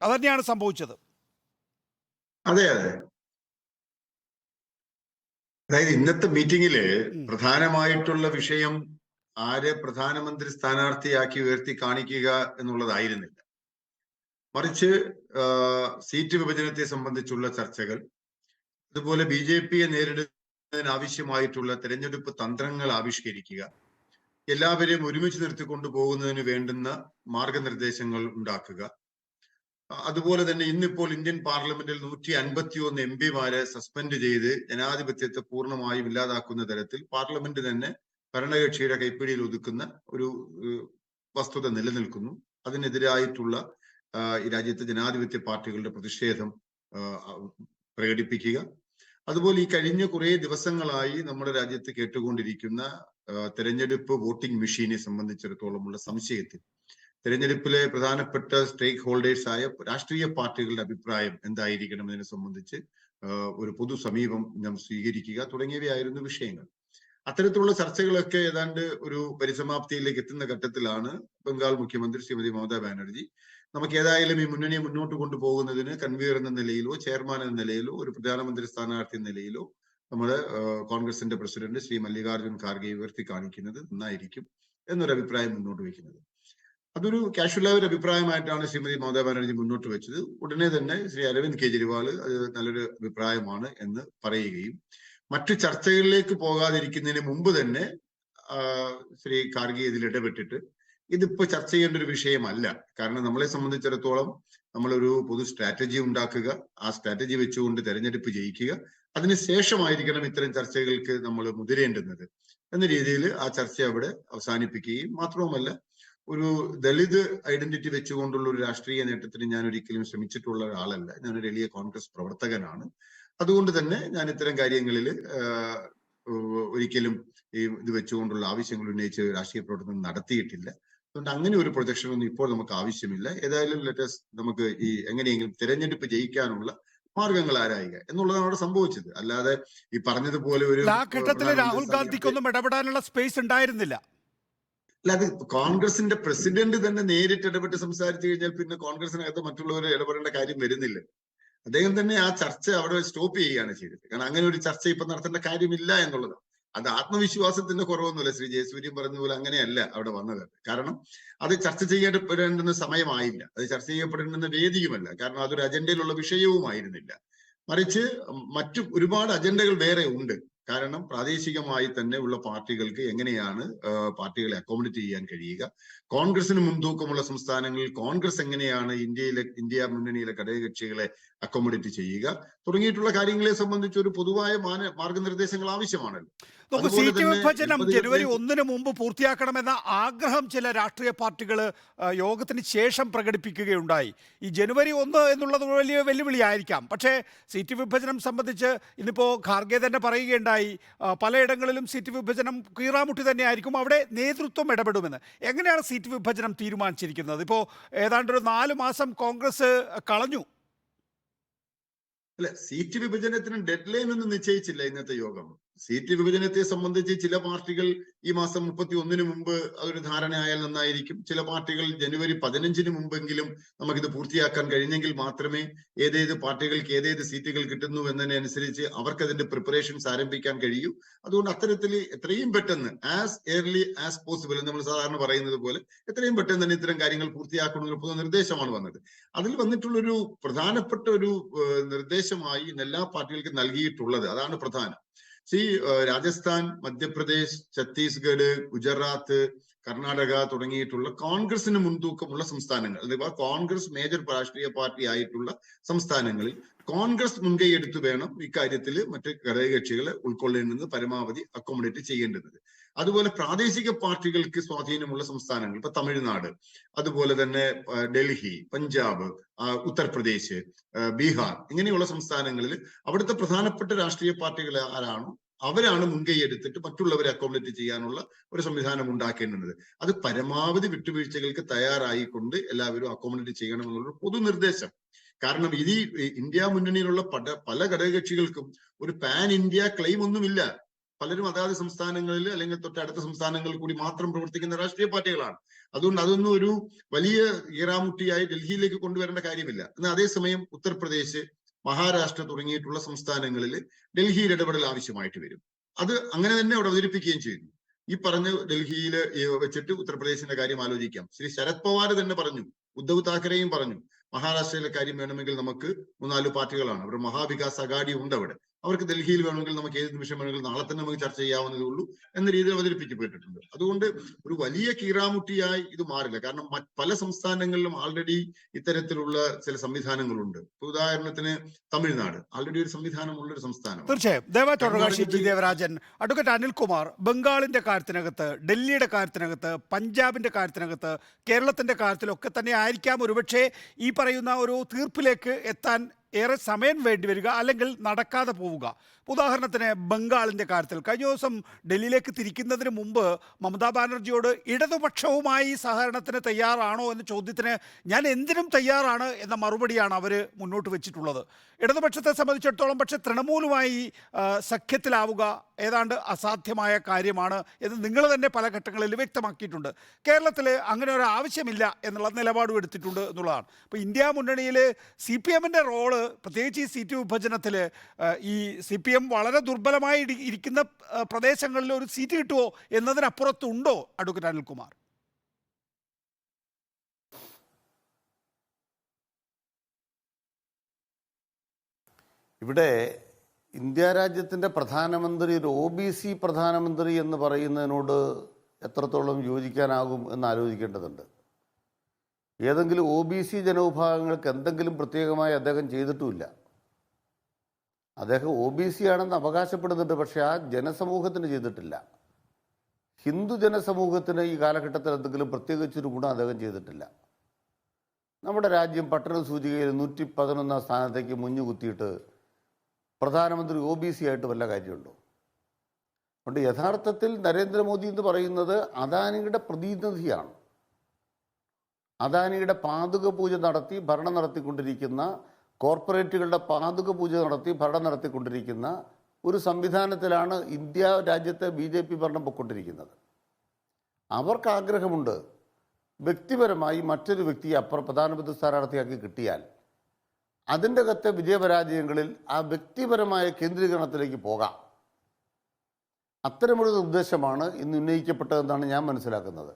അതന്നെയാണ് സംഭവിച്ചത്. അതെ. അതായത് ഇന്നത്തെ മീറ്റിംഗില് പ്രധാനമായിട്ടുള്ള വിഷയം ആരെ പ്രധാനമന്ത്രി സ്ഥാനാർത്ഥിയാക്കി ഉയർത്തി കാണിക്കുക എന്നുള്ളതായിരുന്നില്ല. മറിച്ച് സീറ്റ് വിഭജനത്തെ സംബന്ധിച്ചുള്ള ചർച്ചകൾ, അതുപോലെ BJP-യെ നേരിടുന്നതിനാവശ്യമായിട്ടുള്ള തെരഞ്ഞെടുപ്പ് തന്ത്രങ്ങൾ ആവിഷ്കരിക്കുക, എല്ലാവരെയും ഒരുമിച്ച് നിർത്തിക്കൊണ്ടു പോകുന്നതിന് വേണ്ടുന്ന മാർഗനിർദ്ദേശങ്ങൾ ഉണ്ടാക്കുക. അതുപോലെ തന്നെ ഇന്നിപ്പോൾ ഇന്ത്യൻ പാർലമെന്റിൽ 151 MP-മാരെ സസ്പെൻഡ് ചെയ്ത് ജനാധിപത്യത്തെ പൂർണ്ണമായും ഇല്ലാതാക്കുന്ന തരത്തിൽ പാർലമെന്റ് തന്നെ ഭരണകക്ഷിയുടെ കൈപ്പിടിയിൽ ഒതുക്കുന്ന ഒരു വസ്തുത നിലനിൽക്കുന്നു. അതിനെതിരായിട്ടുള്ള ഈ രാജ്യത്തെ ജനാധിപത്യ പാർട്ടികളുടെ പ്രതിഷേധം പ്രകടിപ്പിക്കുക. അതുപോലെ ഈ കഴിഞ്ഞ കുറെ ദിവസങ്ങളായി നമ്മുടെ രാജ്യത്ത് കേട്ടുകൊണ്ടിരിക്കുന്ന തെരഞ്ഞെടുപ്പ് വോട്ടിംഗ് മെഷീനെ സംബന്ധിച്ചിടത്തോളമുള്ള സംശയത്തിൽ തെരഞ്ഞെടുപ്പിലെ പ്രധാനപ്പെട്ട സ്റ്റേക്ക് ഹോൾഡേഴ്സായ രാഷ്ട്രീയ പാർട്ടികളുടെ അഭിപ്രായം എന്തായിരിക്കണം എന്നതിനെ സംബന്ധിച്ച് ഒരു പൊതു സമീപം നാം സ്വീകരിക്കുക തുടങ്ങിയവയായിരുന്നു വിഷയങ്ങൾ. അത്തരത്തിലുള്ള ചർച്ചകളൊക്കെ ഏതാണ്ട് ഒരു പരിസമാപ്തിയിലേക്ക് എത്തുന്ന ഘട്ടത്തിലാണ് ബംഗാൾ മുഖ്യമന്ത്രി ശ്രീമതി മമതാ ബാനർജി നമുക്ക് ഏതായാലും ഈ മുന്നണിയെ മുന്നോട്ട് കൊണ്ടുപോകുന്നതിന് കൺവീനർ എന്ന നിലയിലോ ചെയർമാൻ എന്ന നിലയിലോ ഒരു പ്രധാനമന്ത്രി സ്ഥാനാർത്ഥി എന്ന നിലയിലോ നമ്മുടെ കോൺഗ്രസിന്റെ പ്രസിഡന്റ് ശ്രീ മല്ലികാർജുൻ ഖാർഗെ ഉയർത്തി കാണിക്കുന്നത് നന്നായിരിക്കും എന്നൊരു അഭിപ്രായം മുന്നോട്ട് വയ്ക്കുന്നത്. അതൊരു കാഷ്വലായ ഒരു അഭിപ്രായമായിട്ടാണ് ശ്രീമതി മമതാ ബാനർജി മുന്നോട്ട് വെച്ചത്. ഉടനെ തന്നെ ശ്രീ അരവിന്ദ് കെജ്രിവാൾ അത് നല്ലൊരു അഭിപ്രായമാണ് എന്ന് പറയുകയും മറ്റു ചർച്ചകളിലേക്ക് പോകാതിരിക്കുന്നതിന് മുമ്പ് തന്നെ ശ്രീ ഖാർഗെ ഇതിൽ ഇടപെട്ടിട്ട് ഇതിപ്പോ ചർച്ച ചെയ്യേണ്ട ഒരു വിഷയമല്ല, കാരണം നമ്മളെ സംബന്ധിച്ചിടത്തോളം നമ്മളൊരു പൊതു സ്ട്രാറ്റജി ഉണ്ടാക്കുക, ആ സ്ട്രാറ്റജി വെച്ചുകൊണ്ട് തെരഞ്ഞെടുപ്പ് ജയിക്കുക, അതിനുശേഷമായിരിക്കണം ഇത്തരം ചർച്ചകൾക്ക് നമ്മൾ മുതിരേണ്ടുന്നത് എന്ന രീതിയിൽ ആ ചർച്ച അവിടെ അവസാനിപ്പിക്കുകയും, മാത്രവുമല്ല ഒരു ദളിത് ഐഡന്റിറ്റി വെച്ചുകൊണ്ടുള്ള ഒരു രാഷ്ട്രീയ നേട്ടത്തിന് ഞാൻ ഒരിക്കലും ശ്രമിച്ചിട്ടുള്ള ഒരാളല്ല. ഞാനൊരു എളിയ കോൺഗ്രസ് പ്രവർത്തകനാണ്. അതുകൊണ്ട് തന്നെ ഞാൻ ഇത്തരം കാര്യങ്ങളിൽ ഒരിക്കലും ഇത് വെച്ചുകൊണ്ടുള്ള ആവശ്യങ്ങൾ ഉന്നയിച്ച് രാഷ്ട്രീയ പ്രവർത്തനം നടത്തിയിട്ടില്ല. അതുകൊണ്ട് അങ്ങനെ ഒരു പ്രൊജക്ഷൻ ഒന്നും ഇപ്പോൾ നമുക്ക് ആവശ്യമില്ല. ഏതായാലും നമുക്ക് ഈ എങ്ങനെയെങ്കിലും തെരഞ്ഞെടുപ്പ് ജയിക്കാനുള്ള മാർഗങ്ങൾ ആരായുക എന്നുള്ളതാണ് അവിടെ സംഭവിച്ചത്. അല്ലാതെ ഈ പറഞ്ഞതുപോലെ ഒരു രാഹുൽ ഗാന്ധിക്കൊന്നും ഇടപെടാനുള്ള സ്പേസ് ഉണ്ടായിരുന്നില്ല. അല്ല, അത് കോൺഗ്രസിന്റെ പ്രസിഡന്റ് തന്നെ നേരിട്ട് ഇടപെട്ട് സംസാരിച്ചു കഴിഞ്ഞാൽ പിന്നെ കോൺഗ്രസിനകത്ത് മറ്റുള്ളവർ ഇടപെടേണ്ട കാര്യം വരുന്നില്ല. അദ്ദേഹം തന്നെ ആ ചർച്ച അവിടെ സ്റ്റോപ്പ് ചെയ്യുകയാണ് ചെയ്തത്. കാരണം അങ്ങനെ ഒരു ചർച്ച ഇപ്പൊ നടത്തേണ്ട കാര്യമില്ല എന്നുള്ളതാണ്. അത് ആത്മവിശ്വാസത്തിന്റെ കുറവൊന്നുമില്ല. ശ്രീ ജയസൂര്യൻ പറഞ്ഞ പോലെ അങ്ങനെയല്ല അവിടെ വന്നത്. കാരണം അത് ചർച്ച ചെയ്യപ്പെടേണ്ടുന്ന സമയമായില്ല, അത് ചർച്ച ചെയ്യപ്പെടേണ്ടുന്ന വേദിയുമല്ല, കാരണം അതൊരു അജണ്ടയിലുള്ള വിഷയവുമായിരുന്നില്ല. മറിച്ച് മറ്റു ഒരുപാട് അജണ്ടകൾ വേറെ ഉണ്ട്. കാരണം പ്രാദേശികമായി തന്നെ ഉള്ള പാർട്ടികൾക്ക് എങ്ങനെയാണ് പാർട്ടികളെ അക്കോമഡേറ്റ് ചെയ്യാൻ കഴിയുക, കോൺഗ്രസിന് മുൻതൂക്കമുള്ള സംസ്ഥാനങ്ങളിൽ കോൺഗ്രസ് എങ്ങനെയാണ് ഇന്ത്യ മുന്നണിയിലെ ഘടകകക്ഷികളെ അക്കോമഡേറ്റ് ചെയ്യുക തുടങ്ങിയിട്ടുള്ള കാര്യങ്ങളെ സംബന്ധിച്ച് ഒരു പൊതുവായ മാർഗനിർദ്ദേശങ്ങൾ ആവശ്യമാണല്ലോ. നമുക്ക് സീറ്റ് വിഭജനം ജനുവരി 1 മുമ്പ് പൂർത്തിയാക്കണമെന്ന ആഗ്രഹം ചില രാഷ്ട്രീയ പാർട്ടികൾ യോഗത്തിന് ശേഷം പ്രകടിപ്പിക്കുകയുണ്ടായി. ഈ ജനുവരി 1 എന്നുള്ളത് വലിയ വെല്ലുവിളിയായിരിക്കാം. പക്ഷേ സീറ്റ് വിഭജനം സംബന്ധിച്ച് ഇന്നിപ്പോൾ ഖാർഗെ തന്നെ പറയുകയുണ്ടായി, പലയിടങ്ങളിലും സീറ്റ് വിഭജനം കീറാമുട്ടി തന്നെയായിരിക്കും, അവിടെ നേതൃത്വം ഇടപെടുമെന്ന്. എങ്ങനെയാണ് സീറ്റ് വിഭജനം തീരുമാനിച്ചിരിക്കുന്നത്? ഇപ്പോൾ ഏതാണ്ടൊരു 4 മാസം കോൺഗ്രസ് കളഞ്ഞു. അല്ല, സീറ്റ് വിഭജനത്തിന് ഡെഡ് ലൈൻ ഒന്നും നിശ്ചയിച്ചില്ല ഇന്നത്തെ യോഗം. സീറ്റ് വിഭജനത്തെ സംബന്ധിച്ച് ചില പാർട്ടികൾ ഈ മാസം 31 മുമ്പ് അതൊരു ധാരണയായാൽ നന്നായിരിക്കും. ചില പാർട്ടികൾ ജനുവരി 15 മുമ്പെങ്കിലും നമുക്കിത് പൂർത്തിയാക്കാൻ കഴിഞ്ഞെങ്കിൽ മാത്രമേ ഏതേത് പാർട്ടികൾക്ക് ഏതേത് സീറ്റുകൾ കിട്ടുന്നു എന്നതിനനുസരിച്ച് അവർക്ക് അതിന്റെ പ്രിപ്പറേഷൻസ് ആരംഭിക്കാൻ കഴിയൂ. അതുകൊണ്ട് അത്തരത്തിൽ എത്രയും പെട്ടെന്ന് ആസ് ഏർലി ആസ് പോസിബിൾ നമ്മൾ സാധാരണ പറയുന്നത് പോലെ എത്രയും പെട്ടെന്ന് തന്നെ ഇത്തരം കാര്യങ്ങൾ പൂർത്തിയാക്കണമെന്നുള്ള പൊതു നിർദ്ദേശമാണ് വന്നത്. അതിൽ വന്നിട്ടുള്ളൊരു പ്രധാനപ്പെട്ട ഒരു നിർദ്ദേശമായി എല്ലാ പാർട്ടികൾക്കും നൽകിയിട്ടുള്ളത് അതാണ് പ്രധാനം. രാജസ്ഥാൻ, മധ്യപ്രദേശ്, ഛത്തീസ്ഗഡ്, ഗുജറാത്ത്, കർണാടക തുടങ്ങിയിട്ടുള്ള കോൺഗ്രസിന് മുൻതൂക്കമുള്ള സംസ്ഥാനങ്ങൾ, അഥവാ കോൺഗ്രസ് മേജർ രാഷ്ട്രീയ പാർട്ടി ആയിട്ടുള്ള സംസ്ഥാനങ്ങളിൽ കോൺഗ്രസ് മുൻകൈ എടുത്തു വേണം ഇക്കാര്യത്തിൽ മറ്റ് ഘടകകക്ഷികളെ ഉൾക്കൊള്ളേണ്ടത്, പരമാവധി അക്കോമഡേറ്റ് ചെയ്യേണ്ടത്. അതുപോലെ പ്രാദേശിക പാർട്ടികൾക്ക് സ്വാധീനമുള്ള സംസ്ഥാനങ്ങൾ, ഇപ്പൊ തമിഴ്നാട്, അതുപോലെ തന്നെ ഡൽഹി, പഞ്ചാബ്, ഉത്തർപ്രദേശ്, ബീഹാർ ഇങ്ങനെയുള്ള സംസ്ഥാനങ്ങളിൽ അവിടുത്തെ പ്രധാനപ്പെട്ട രാഷ്ട്രീയ പാർട്ടികൾ ആരാണോ അവരാണ് മുൻകൈ എടുത്തിട്ട് മറ്റുള്ളവരെ അക്കോമഡേറ്റ് ചെയ്യാനുള്ള ഒരു സംവിധാനം ഉണ്ടാക്കേണ്ടത്. അത് പരമാവധി വിട്ടുവീഴ്ചകൾക്ക് തയ്യാറായിക്കൊണ്ട് എല്ലാവരും അക്കോമഡേറ്റ് ചെയ്യണമെന്നുള്ള പൊതു നിർദ്ദേശം. കാരണം ഇത് ഇന്ത്യ മുന്നണിയിലുള്ള പല ഘടകകക്ഷികൾക്കും ഒരു പാൻ ഇന്ത്യ ക്ലെയിം ഒന്നുമില്ല. പലരും അതാത് സംസ്ഥാനങ്ങളിൽ അല്ലെങ്കിൽ തൊട്ടടുത്ത സംസ്ഥാനങ്ങളിൽ കൂടി മാത്രം പ്രവർത്തിക്കുന്ന രാഷ്ട്രീയ പാർട്ടികളാണ്. അതുകൊണ്ട് അതൊന്നും ഒരു വലിയ ഈറാമുട്ടിയായി ഡൽഹിയിലേക്ക് കൊണ്ടുവരേണ്ട കാര്യമില്ല. എന്നാൽ അതേസമയം ഉത്തർപ്രദേശ്, മഹാരാഷ്ട്ര തുടങ്ങിയിട്ടുള്ള സംസ്ഥാനങ്ങളിൽ ഡൽഹിയിൽ ഇടപെടൽ ആവശ്യമായിട്ട് വരും. അത് അങ്ങനെ തന്നെ അവിടെ അവതരിപ്പിക്കുകയും ചെയ്യുന്നു. ഈ പറഞ്ഞ ഡൽഹിയിൽ വെച്ചിട്ട് ഉത്തർപ്രദേശിന്റെ കാര്യം ആലോചിക്കാം. ശ്രീ ശരത് പവാർ തന്നെ പറഞ്ഞു, ഉദ്ധവ് താക്കറെയും പറഞ്ഞു, മഹാരാഷ്ട്രയിലെ കാര്യം വേണമെങ്കിൽ നമുക്ക് 3-4 പാർട്ടികളാണ്, അവിടെ മഹാവികാസ് അഗാഡി ഉണ്ട്, അവിടെ അവർക്ക് ഡൽഹിയിൽ വേണമെങ്കിൽ നമുക്ക് ഏത് നിമിഷം വേണമെങ്കിൽ നാളെ തന്നെ നമുക്ക് ചർച്ച ചെയ്യാവുന്നതേ ഉള്ളൂ എന്ന രീതിയിൽ അവതരിപ്പിക്കപ്പെട്ടിട്ടുണ്ട്. അതുകൊണ്ട് ഒരു വലിയ കീറാമുട്ടിയായി ഇത് മാറില്ല. കാരണം പല സംസ്ഥാനങ്ങളിലും ആൾറെഡി ഇത്തരത്തിലുള്ള ചില സംവിധാനങ്ങളുണ്ട്. ഉദാഹരണത്തിന് തമിഴ്നാട് ആൾറെഡി ഒരു സംവിധാനമുള്ള ഒരു സംസ്ഥാനം. തീർച്ചയായും ദേവരാജൻ, അഡ്വക്കേറ്റ് അനിൽകുമാർ, ബംഗാളിന്റെ കാര്യത്തിനകത്ത്, ഡൽഹിയുടെ കാര്യത്തിനകത്ത്, പഞ്ചാബിന്റെ കാര്യത്തിനകത്ത്, കേരളത്തിന്റെ കാര്യത്തിലൊക്കെ തന്നെ ആയിരിക്കാം ഒരുപക്ഷെ ഈ പറയുന്ന ഒരു തീർപ്പിലേക്ക് എത്താൻ ഏറെ സമയം വേണ്ടിവരിക, അല്ലെങ്കിൽ നടക്കാതെ പോവുക. ഉദാഹരണത്തിന് ബംഗാളിൻ്റെ കാര്യത്തിൽ കഴിഞ്ഞ ദിവസം ഡൽഹിയിലേക്ക് തിരിക്കുന്നതിന് മുമ്പ് മമതാ ബാനർജിയോട് ഇടതുപക്ഷവുമായി സഹകരണത്തിന് തയ്യാറാണോ എന്ന ചോദ്യത്തിന് ഞാൻ എന്തിനും തയ്യാറാണ് എന്ന മറുപടിയാണ് അവർ മുന്നോട്ട് വെച്ചിട്ടുള്ളത്. ഇടതുപക്ഷത്തെ സംബന്ധിച്ചിടത്തോളം പക്ഷേ തൃണമൂലുമായി സഖ്യത്തിലാവുക ഏതാണ്ട് അസാധ്യമായ കാര്യമാണ് എന്ന് നിങ്ങൾ തന്നെ പല ഘട്ടങ്ങളിൽ വ്യക്തമാക്കിയിട്ടുണ്ട്. കേരളത്തിൽ അങ്ങനെ ഒരു ആവശ്യമില്ല എന്നുള്ള നിലപാടും എടുത്തിട്ടുണ്ട് എന്നുള്ളതാണ്. ഇപ്പോൾ ഇന്ത്യ മുന്നണിയിൽ CPM-ൻ്റെ റോള്, പ്രത്യേകിച്ച് ഈ സീറ്റ് വിഭജനത്തിൽ, ഈ CPM വളരെ ദുർബലമായി ഇരിക്കുന്ന പ്രദേശങ്ങളിൽ ഒരു സീറ്റ് കിട്ടുമോ എന്നതിനപ്പുറത്തുണ്ടോ അഡ്വക്കേറ്റ് അനിൽകുമാർ? ഇവിടെ ഇന്ത്യ രാജ്യത്തിൻ്റെ പ്രധാനമന്ത്രി ഒരു OBC പ്രധാനമന്ത്രി എന്ന് പറയുന്നതിനോട് എത്രത്തോളം യോജിക്കാനാകും എന്ന് ആലോചിക്കേണ്ടതുണ്ട്. ഏതെങ്കിലും OBC ജനവിഭാഗങ്ങൾക്ക് എന്തെങ്കിലും പ്രത്യേകമായി അദ്ദേഹം ചെയ്തിട്ടുമില്ല. അദ്ദേഹം OBC ആണെന്ന് അവകാശപ്പെടുന്നുണ്ട്, പക്ഷേ ആ ജനസമൂഹത്തിന് ചെയ്തിട്ടില്ല. ഹിന്ദു ജനസമൂഹത്തിന് ഈ കാലഘട്ടത്തിൽ എന്തെങ്കിലും പ്രത്യേകിച്ചൊരു ഗുണം അദ്ദേഹം ചെയ്തിട്ടില്ല. നമ്മുടെ രാജ്യം പട്ടണ സൂചികയിൽ 111 സ്ഥാനത്തേക്ക് മുഞ്ഞുകുത്തിയിട്ട് പ്രധാനമന്ത്രി OBC ആയിട്ട് വല്ല കാര്യമുണ്ടോ? അതുകൊണ്ട് യഥാർത്ഥത്തിൽ നരേന്ദ്രമോദി എന്ന് പറയുന്നത് അദാനിയുടെ പ്രതിനിധിയാണ്. അദാനിയുടെ പാതുക പൂജ നടത്തി ഭരണം നടത്തിക്കൊണ്ടിരിക്കുന്ന, കോർപ്പറേറ്റുകളുടെ പാതുക പൂജ നടത്തി ഭരണം നടത്തിക്കൊണ്ടിരിക്കുന്ന ഒരു സംവിധാനത്തിലാണ് ഇന്ത്യ രാജ്യത്തെ BJP ഭരണം പൊയ്ക്കൊണ്ടിരിക്കുന്നത്. അവർക്ക് ആഗ്രഹമുണ്ട് വ്യക്തിപരമായി മറ്റൊരു വ്യക്തിയെ പ്രധാനമന്ത്രി സ്ഥാനാർത്ഥിയാക്കി കിട്ടിയാൽ അതിൻ്റെ അകത്തെ വിജയപരാജയങ്ങളിൽ ആ വ്യക്തിപരമായ കേന്ദ്രീകരണത്തിലേക്ക് പോകാം. അത്തരമൊരു നിർദ്ദേശമാണ് ഇന്ന് ഉന്നയിക്കപ്പെട്ടതെന്നാണ് ഞാൻ മനസ്സിലാക്കുന്നത്.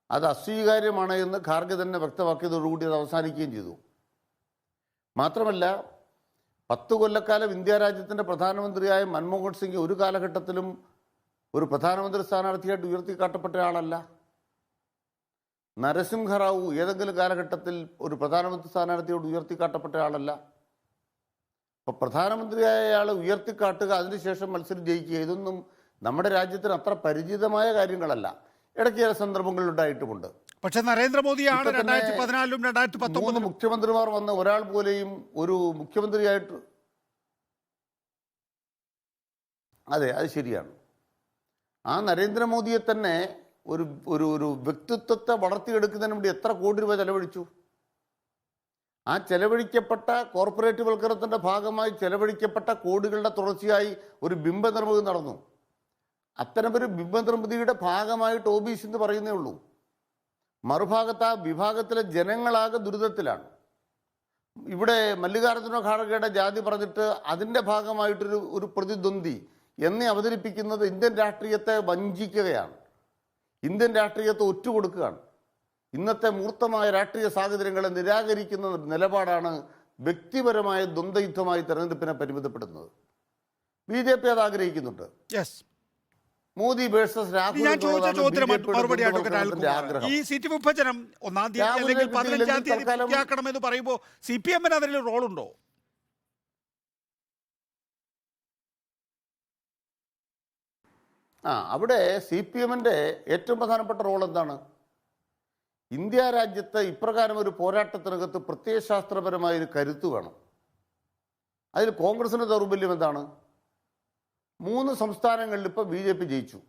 അത് അസ്വീകാര്യമാണ് എന്ന് ഖാർഗെ തന്നെ വ്യക്തമാക്കിയതോടുകൂടി അത് അവസാനിക്കുകയും ചെയ്തു. മാത്രമല്ല 10 കൊല്ലക്കാലം ഇന്ത്യ രാജ്യത്തിൻ്റെ പ്രധാനമന്ത്രിയായ മൻമോഹൻ സിംഗ് ഒരു കാലഘട്ടത്തിലും ഒരു പ്രധാനമന്ത്രി സ്ഥാനാർത്ഥിയായിട്ട് ഉയർത്തിക്കാട്ടപ്പെട്ട ആളല്ല. നരസിംഹറാവു ഏതെങ്കിലും കാലഘട്ടത്തിൽ ഒരു പ്രധാനമന്ത്രി സ്ഥാനാർത്ഥിയോട് ഉയർത്തിക്കാട്ടപ്പെട്ട ആളല്ല. അപ്പോൾ പ്രധാനമന്ത്രിയായ ആളെ ഉയർത്തിക്കാട്ടുക, അതിനുശേഷം മത്സരം ജയിക്കുക, ഇതൊന്നും നമ്മുടെ രാജ്യത്തിന് അത്ര പരിചിതമായ കാര്യങ്ങളല്ല. ഇടയ്ക്ക് ചില സന്ദർഭങ്ങളിൽ ഉണ്ടായിട്ടുമുണ്ട്. പക്ഷെ നരേന്ദ്രമോദിയാണ് ഇപ്പൊ തന്നെ 2014 2019 3 മുഖ്യമന്ത്രിമാർ വന്ന ഒരാൾ പോലെയും ഒരു മുഖ്യമന്ത്രിയായിട്ട്, അതെ അത് ശരിയാണ്. ആ നരേന്ദ്രമോദിയെ തന്നെ ഒരു ഒരു ഒരു വ്യക്തിത്വത്തെ വളർത്തിയെടുക്കുന്നതിന് വേണ്ടി എത്ര കോടി രൂപ ചെലവഴിച്ചു. ആ ചെലവഴിക്കപ്പെട്ട കോർപ്പറേറ്റ് വൽക്കരണത്തിൻ്റെ ഭാഗമായി ചെലവഴിക്കപ്പെട്ട കോടികളുടെ തുടർച്ചയായി ഒരു ബിംബനിർമ്മിതി നടന്നു. അത്തരമൊരു ബിംബനിർമ്മിതിയുടെ ഭാഗമായിട്ട് OBC എന്ന് പറയുന്നേ ഉള്ളൂ. മറുഭാഗത്ത് ആ വിഭാഗത്തിലെ ജനങ്ങളാകെ ദുരിതത്തിലാണ്. ഇവിടെ മല്ലികാർജ്ജുന ഖാർഗെയുടെ ജാതി പറഞ്ഞിട്ട് അതിൻ്റെ ഭാഗമായിട്ടൊരു പ്രതിദ്വന്ദ്വി എന്നെ അവതരിപ്പിക്കുന്നത് ഇന്ത്യൻ രാഷ്ട്രീയത്തെ വഞ്ചിക്കുകയാണ്, ഇന്ത്യൻ രാഷ്ട്രീയത്തെ ഒറ്റുകൊടുക്കുകയാണ്. ഇന്നത്തെ മൂർത്തമായ രാഷ്ട്രീയ സാഹചര്യങ്ങളെ നിരാകരിക്കുന്ന നിലപാടാണ് വ്യക്തിപരമായ ദ്വന്ദ്വയുദ്ധമായി തെരഞ്ഞെടുപ്പിനെ പരിമിതപ്പെടുന്നത്. BJP അത് ആഗ്രഹിക്കുന്നുണ്ട്. മോദി വേഴ്സസ് രാഹുൽ ഞാൻ ചോദിച്ച ചോദ്യത്തിന് മറുപടി ആഗ്രഹം. ഈ സീറ്റ് വിഭജനം 1-ാം തീയതി അല്ലെങ്കിൽ 15-ാം തീയതി പൂർത്തിയാക്കണമെന്ന് പറയുമ്പോൾ CPM-ന് അതിൽ റോളുണ്ടോ? അവിടെ CPM-ന്റെ ഏറ്റവും പ്രധാനപ്പെട്ട റോൾ എന്താണ്? ഇന്ത്യ രാജ്യത്ത് ഇപ്രകാരം ഒരു പോരാട്ടത്തിനകത്ത് പ്രത്യയശാസ്ത്രപരമായ ഒരു കരുത്ത് വേണം. അതിൽ കോൺഗ്രസിൻ്റെ ദൗർബല്യം എന്താണ്? 3 സംസ്ഥാനങ്ങളിൽ ഇപ്പോൾ BJP ജയിച്ചു.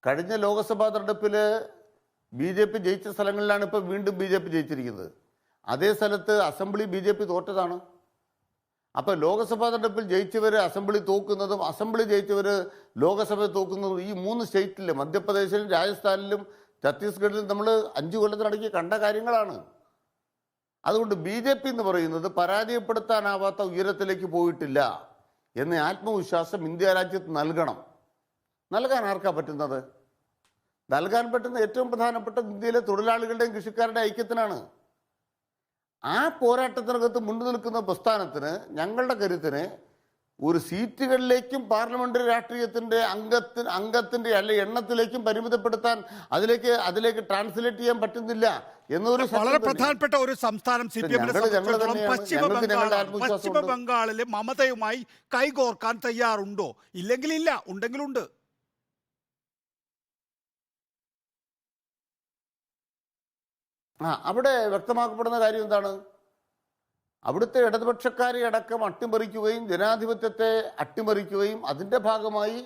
കഴിഞ്ഞ ലോക്സഭാ തെരഞ്ഞെടുപ്പിൽ BJP ജയിച്ച സ്ഥലങ്ങളിലാണ് ഇപ്പോൾ വീണ്ടും BJP ജയിച്ചിരിക്കുന്നത്. അതേ സ്ഥലത്ത് അസംബ്ലി BJP തോറ്റതാണ്. അപ്പോൾ ലോക്സഭാ തെരഞ്ഞെടുപ്പിൽ ജയിച്ചവർ അസംബ്ലി തോക്കുന്നതും അസംബ്ലി ജയിച്ചവർ ലോക്സഭ തോക്കുന്നതും ഈ 3 സ്റ്റേറ്റിലും മധ്യപ്രദേശിലും രാജസ്ഥാനിലും ഛത്തീസ്ഗഡിലും നമ്മൾ 5 കൊല്ലത്തിനിടയ്ക്ക് കണ്ട കാര്യങ്ങളാണ്. അതുകൊണ്ട് BJP എന്ന് പറയുന്നത് പരാജയപ്പെടുത്താനാവാത്ത ഉയരത്തിലേക്ക് പോയിട്ടില്ല എന്ന ആത്മവിശ്വാസം ഇന്ത്യ രാജ്യത്ത് നൽകാൻ ആർക്കാ പറ്റുന്നത്? നൽകാൻ പറ്റുന്ന ഏറ്റവും പ്രധാനപ്പെട്ട ഇന്ത്യയിലെ തൊഴിലാളികളുടെയും കൃഷിക്കാരുടെയും ഐക്യത്തിനാണ്. ആ പോരാട്ടത്തിനകത്ത് മുൻപ് നിൽക്കുന്ന പ്രസ്ഥാനത്തിന്, ഞങ്ങളുടെ കരുത്തിന് ഒരു സീറ്റുകളിലേക്കും പാർലമെന്ററി രാഷ്ട്രീയത്തിന്റെ അംഗത്തിന്റെ അല്ലെ എണ്ണത്തിലേക്കും പരിമിതപ്പെടുത്താൻ അതിലേക്ക് ട്രാൻസ്ലേറ്റ് ചെയ്യാൻ പറ്റുന്നില്ല എന്നൊരു വളരെ പ്രധാനപ്പെട്ട ഒരു സംസ്ഥാനം CPM-നെ സംബന്ധിച്ചിടത്തോളം പശ്ചിമ ബംഗാളിലെ മമതയുമായി കൈകോർക്കാൻ തയ്യാറുണ്ടോ? ഇല്ലെങ്കിൽ ഇല്ല, ഉണ്ടെങ്കിലുണ്ട്. അവിടെ വ്യക്തമാക്കപ്പെടുന്ന കാര്യം എന്താണ്? അവിടുത്തെ ഇടതുപക്ഷക്കാരെ അടക്കം അട്ടിമറിക്കുകയും ജനാധിപത്യത്തെ അട്ടിമറിക്കുകയും അതിൻ്റെ ഭാഗമായി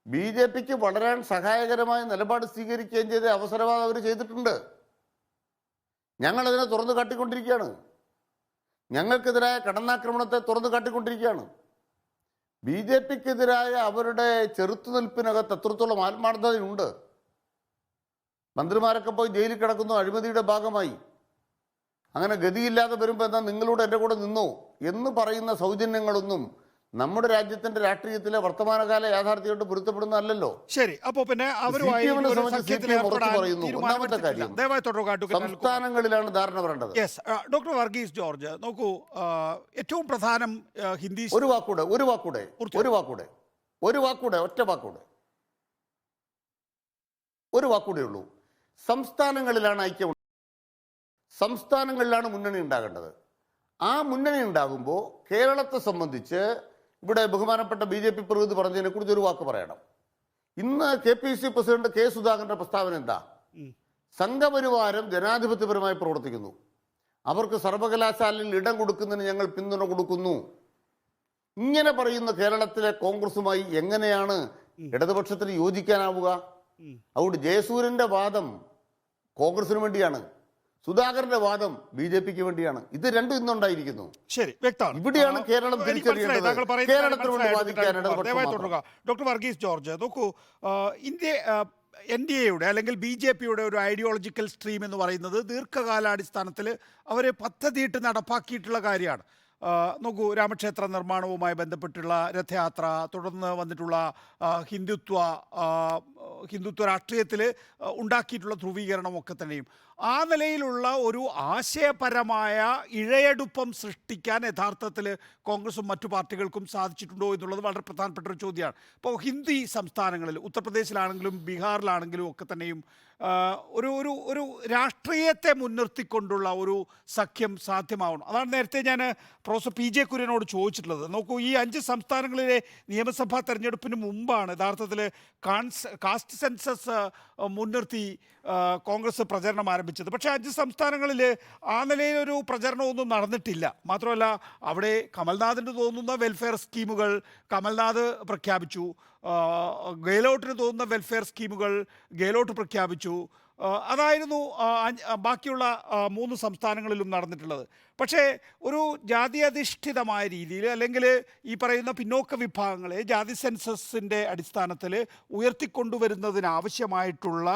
BJPക്ക് വളരാൻ സഹായകരമായ നിലപാട് സ്വീകരിക്കുകയും ചെയ്ത അവസരവാദം അവർ ചെയ്തിട്ടുണ്ട്. ഞങ്ങളതിനെ തുറന്നു കാട്ടിക്കൊണ്ടിരിക്കുകയാണ്. ഞങ്ങൾക്കെതിരായ കടന്നാക്രമണത്തെ തുറന്നു കാട്ടിക്കൊണ്ടിരിക്കുകയാണ്. BJPക്കെതിരായ അവരുടെ ചെറുത്തുനിൽപ്പിനകത്ത് എത്രത്തോളം ആത്മാർത്ഥതയുണ്ട്. മന്ത്രിമാരൊക്കെ പോയി ജയിലിൽ കിടക്കുന്നു അഴിമതിയുടെ ഭാഗമായി. അങ്ങനെ ഗതിയില്ലാതെ വരുമ്പോൾ എന്നാൽ നിങ്ങളോട് എൻ്റെ കൂടെ നിന്നോ എന്ന് പറയുന്ന സൗജന്യങ്ങളൊന്നും നമ്മുടെ രാജ്യത്തിന്റെ രാഷ്ട്രീയത്തിലെ വർത്തമാനകാല യാഥാർത്ഥ്യമായിട്ട് പൊരുത്തപ്പെടുന്നതല്ലോ. ശരി, അപ്പോൾ പിന്നെ ഒന്നാമത്തെ കാര്യം സംസ്ഥാനങ്ങളിലാണ് ധാരണ വരേണ്ടത്. ഡോക്ടർ വർഗീസ് ജോർജ് നോക്കൂ, ഏറ്റവും പ്രധാനം ഹിന്ദി ഒരു വാക്കൂടെ ഒരു വാക്കൂടെ ഉള്ളൂ. സംസ്ഥാനങ്ങളിലാണ് ഐക്യം, സംസ്ഥാനങ്ങളിലാണ് മുന്നണി ഉണ്ടാകേണ്ടത്. ആ മുന്നണി ഉണ്ടാകുമ്പോൾ കേരളത്തെ സംബന്ധിച്ച് ഇവിടെ ബഹുമാനപ്പെട്ട BJP പ്രതിനിധി പറഞ്ഞതിനെ കുറിച്ച് ഒരു വാക്ക് പറയണം. ഇന്ന് KPC പ്രസിഡന്റ് K. സുധാകരന്റെ പ്രസ്താവന എന്താ? സംഘപരിവാരം ജനാധിപത്യപരമായി പ്രവർത്തിക്കുന്നു, അവർക്ക് സർവകലാശാലയിൽ ഇടം കൊടുക്കുന്നതിന് ഞങ്ങൾ പിന്തുണ കൊടുക്കുന്നു. ഇങ്ങനെ പറയുന്ന കേരളത്തിലെ കോൺഗ്രസുമായി എങ്ങനെയാണ് ഇടതുപക്ഷത്തിന് യോജിക്കാനാവുക? അതുകൊണ്ട് ജയസൂര്യന്റെ വാദം കോൺഗ്രസിന് വേണ്ടിയാണ്, സുധാകരന്റെ വാദം BJPക്ക് വേണ്ടിയാണ്. ഇത് രണ്ടും ഇന്നുണ്ടായിരിക്കുന്നു. ശരി, വ്യക്തമാണ്. ഇവിടെയാണ് കേരളം തിരിച്ചറിയേണ്ടത്. കേരളത്തിന് വേണ്ടി വാദിക്കാനാണ്. ഡോക്ടർ വർഗീസ് ജോർജ് നോക്കൂ, NDA-യുടെ അല്ലെങ്കിൽ BJP-യുടെ ഒരു ഐഡിയോളജിക്കൽ സ്ട്രീം എന്ന് പറയുന്നത് ദീർഘകാലാടിസ്ഥാനത്തിൽ അവരെ പദ്ധതിയിട്ട് നടപ്പാക്കിയിട്ടുള്ള കാര്യമാണ്. നോക്കൂ, രാമക്ഷേത്ര നിർമ്മാണവുമായി ബന്ധപ്പെട്ടുള്ള രഥയാത്ര, തുടർന്ന് വന്നിട്ടുള്ള ഹിന്ദുത്വ രാഷ്ട്രീയത്തിൽ ഉണ്ടാക്കിയിട്ടുള്ള ധ്രുവീകരണമൊക്കെ തന്നെയും ആ നിലയിലുള്ള ഒരു ആശയപരമായ ഇഴയെടുപ്പം സൃഷ്ടിക്കാൻ യഥാർത്ഥത്തിൽ കോൺഗ്രസും മറ്റു പാർട്ടികൾക്കും സാധിച്ചിട്ടുണ്ടോ എന്നുള്ളത് വളരെ പ്രധാനപ്പെട്ട ഒരു ചോദ്യമാണ്. ഇപ്പോൾ ഹിന്ദി സംസ്ഥാനങ്ങളിൽ, ഉത്തർപ്രദേശിലാണെങ്കിലും ബീഹാറിലാണെങ്കിലും ഒക്കെ തന്നെയും ഒരു ഒരു ഒരു രാഷ്ട്രീയത്തെ മുൻനിർത്തിക്കൊണ്ടുള്ള ഒരു സഖ്യം സാധ്യമാവണം. അതാണ് നേരത്തെ ഞാൻ പ്രൊഫസർ പി ജെ കുര്യനോട് ചോദിച്ചിട്ടുള്ളത്. നോക്കൂ, ഈ 5 സംസ്ഥാനങ്ങളിലെ നിയമസഭാ തെരഞ്ഞെടുപ്പിന് മുമ്പാണ് യഥാർത്ഥത്തിൽ കാസ്റ്റ് സെൻസസ് മുൻനിർത്തി കോൺഗ്രസ് പ്രചരണം ആരംഭിച്ചത്. പക്ഷേ 5 സംസ്ഥാനങ്ങളിൽ ആ നിലയിലൊരു പ്രചരണമൊന്നും നടന്നിട്ടില്ല. മാത്രമല്ല, അവിടെ കമൽനാഥിന് തോന്നുന്ന വെൽഫെയർ സ്കീമുകൾ കമൽനാഥ് പ്രഖ്യാപിച്ചു, ഗെഹ്ലോട്ടിന് തോന്നുന്ന വെൽഫെയർ സ്കീമുകൾ ഗെഹ്ലോട്ട് പ്രഖ്യാപിച്ചു. അതായിരുന്നു ബാക്കിയുള്ള 3 സംസ്ഥാനങ്ങളിലും നടന്നിട്ടുള്ളത്. പക്ഷേ ഒരു ജാതി രീതിയിൽ, അല്ലെങ്കിൽ ഈ പറയുന്ന പിന്നോക്ക വിഭാഗങ്ങളെ ജാതി സെൻസസിൻ്റെ അടിസ്ഥാനത്തിൽ ഉയർത്തിക്കൊണ്ടുവരുന്നതിനാവശ്യമായിട്ടുള്ള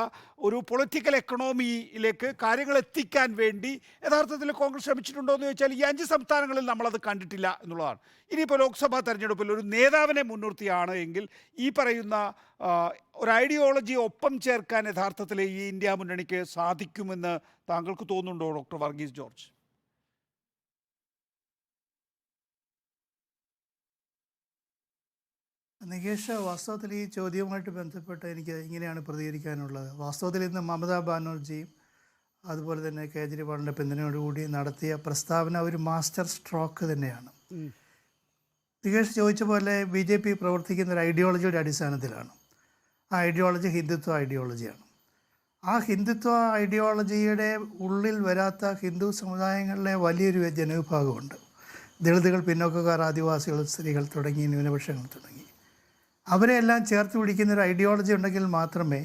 ഒരു പൊളിറ്റിക്കൽ എക്കണോമിയിലേക്ക് കാര്യങ്ങൾ എത്തിക്കാൻ വേണ്ടി യഥാർത്ഥത്തിൽ കോൺഗ്രസ് ശ്രമിച്ചിട്ടുണ്ടോ എന്ന് ചോദിച്ചാൽ ഈ 5 സംസ്ഥാനങ്ങളിൽ നമ്മളത് കണ്ടിട്ടില്ല എന്നുള്ളതാണ്. ഇനിയിപ്പോൾ ലോക്സഭാ തെരഞ്ഞെടുപ്പിൽ ഒരു നേതാവിനെ മുൻനിർത്തിയാണ് എങ്കിൽ ഈ പറയുന്ന ഒരു ഐഡിയോളജി ഒപ്പം ചേർക്കാൻ യഥാർത്ഥത്തിൽ ഈ ഇന്ത്യ മുന്നണിക്ക് സാധിക്കുമെന്ന് താങ്കൾക്ക് തോന്നുന്നുണ്ടോ, ഡോക്ടർ വർഗീസ് ജോർജ്? നികേഷ്, വാസ്തവത്തിൽ ഈ ചോദ്യവുമായിട്ട് ബന്ധപ്പെട്ട് എനിക്ക് ഇങ്ങനെയാണ് പ്രതികരിക്കാനുള്ളത്. വാസ്തവത്തിൽ ഇന്ന് മമതാ ബാനർജിയും അതുപോലെ തന്നെ കേജ്രിവാളിൻ്റെ പിന്തുണയോടുകൂടി നടത്തിയ പ്രസ്താവന ഒരു മാസ്റ്റർ സ്ട്രോക്ക് തന്നെയാണ്. നികേഷ് ചോദിച്ച പോലെ BJP പ്രവർത്തിക്കുന്ന ഒരു ഐഡിയോളജിയുടെ അടിസ്ഥാനത്തിലാണ്. ആ ഐഡിയോളജി ഹിന്ദുത്വ ഐഡിയോളജിയാണ്. ആ ഹിന്ദുത്വ ഐഡിയോളജിയുടെ ഉള്ളിൽ വരാത്ത ഹിന്ദു സമുദായങ്ങളിലെ വലിയൊരു ജനവിഭാഗമുണ്ട്. ദളിതുകൾ, പിന്നോക്കക്കാർ, ആദിവാസികൾ, സ്ത്രീകൾ തുടങ്ങി ന്യൂനപക്ഷങ്ങൾ തുടങ്ങി അവരെല്ലാം ചേർത്ത് പിടിക്കുന്ന ഒരു ഐഡിയോളജി ഉണ്ടെങ്കിൽ മാത്രമേ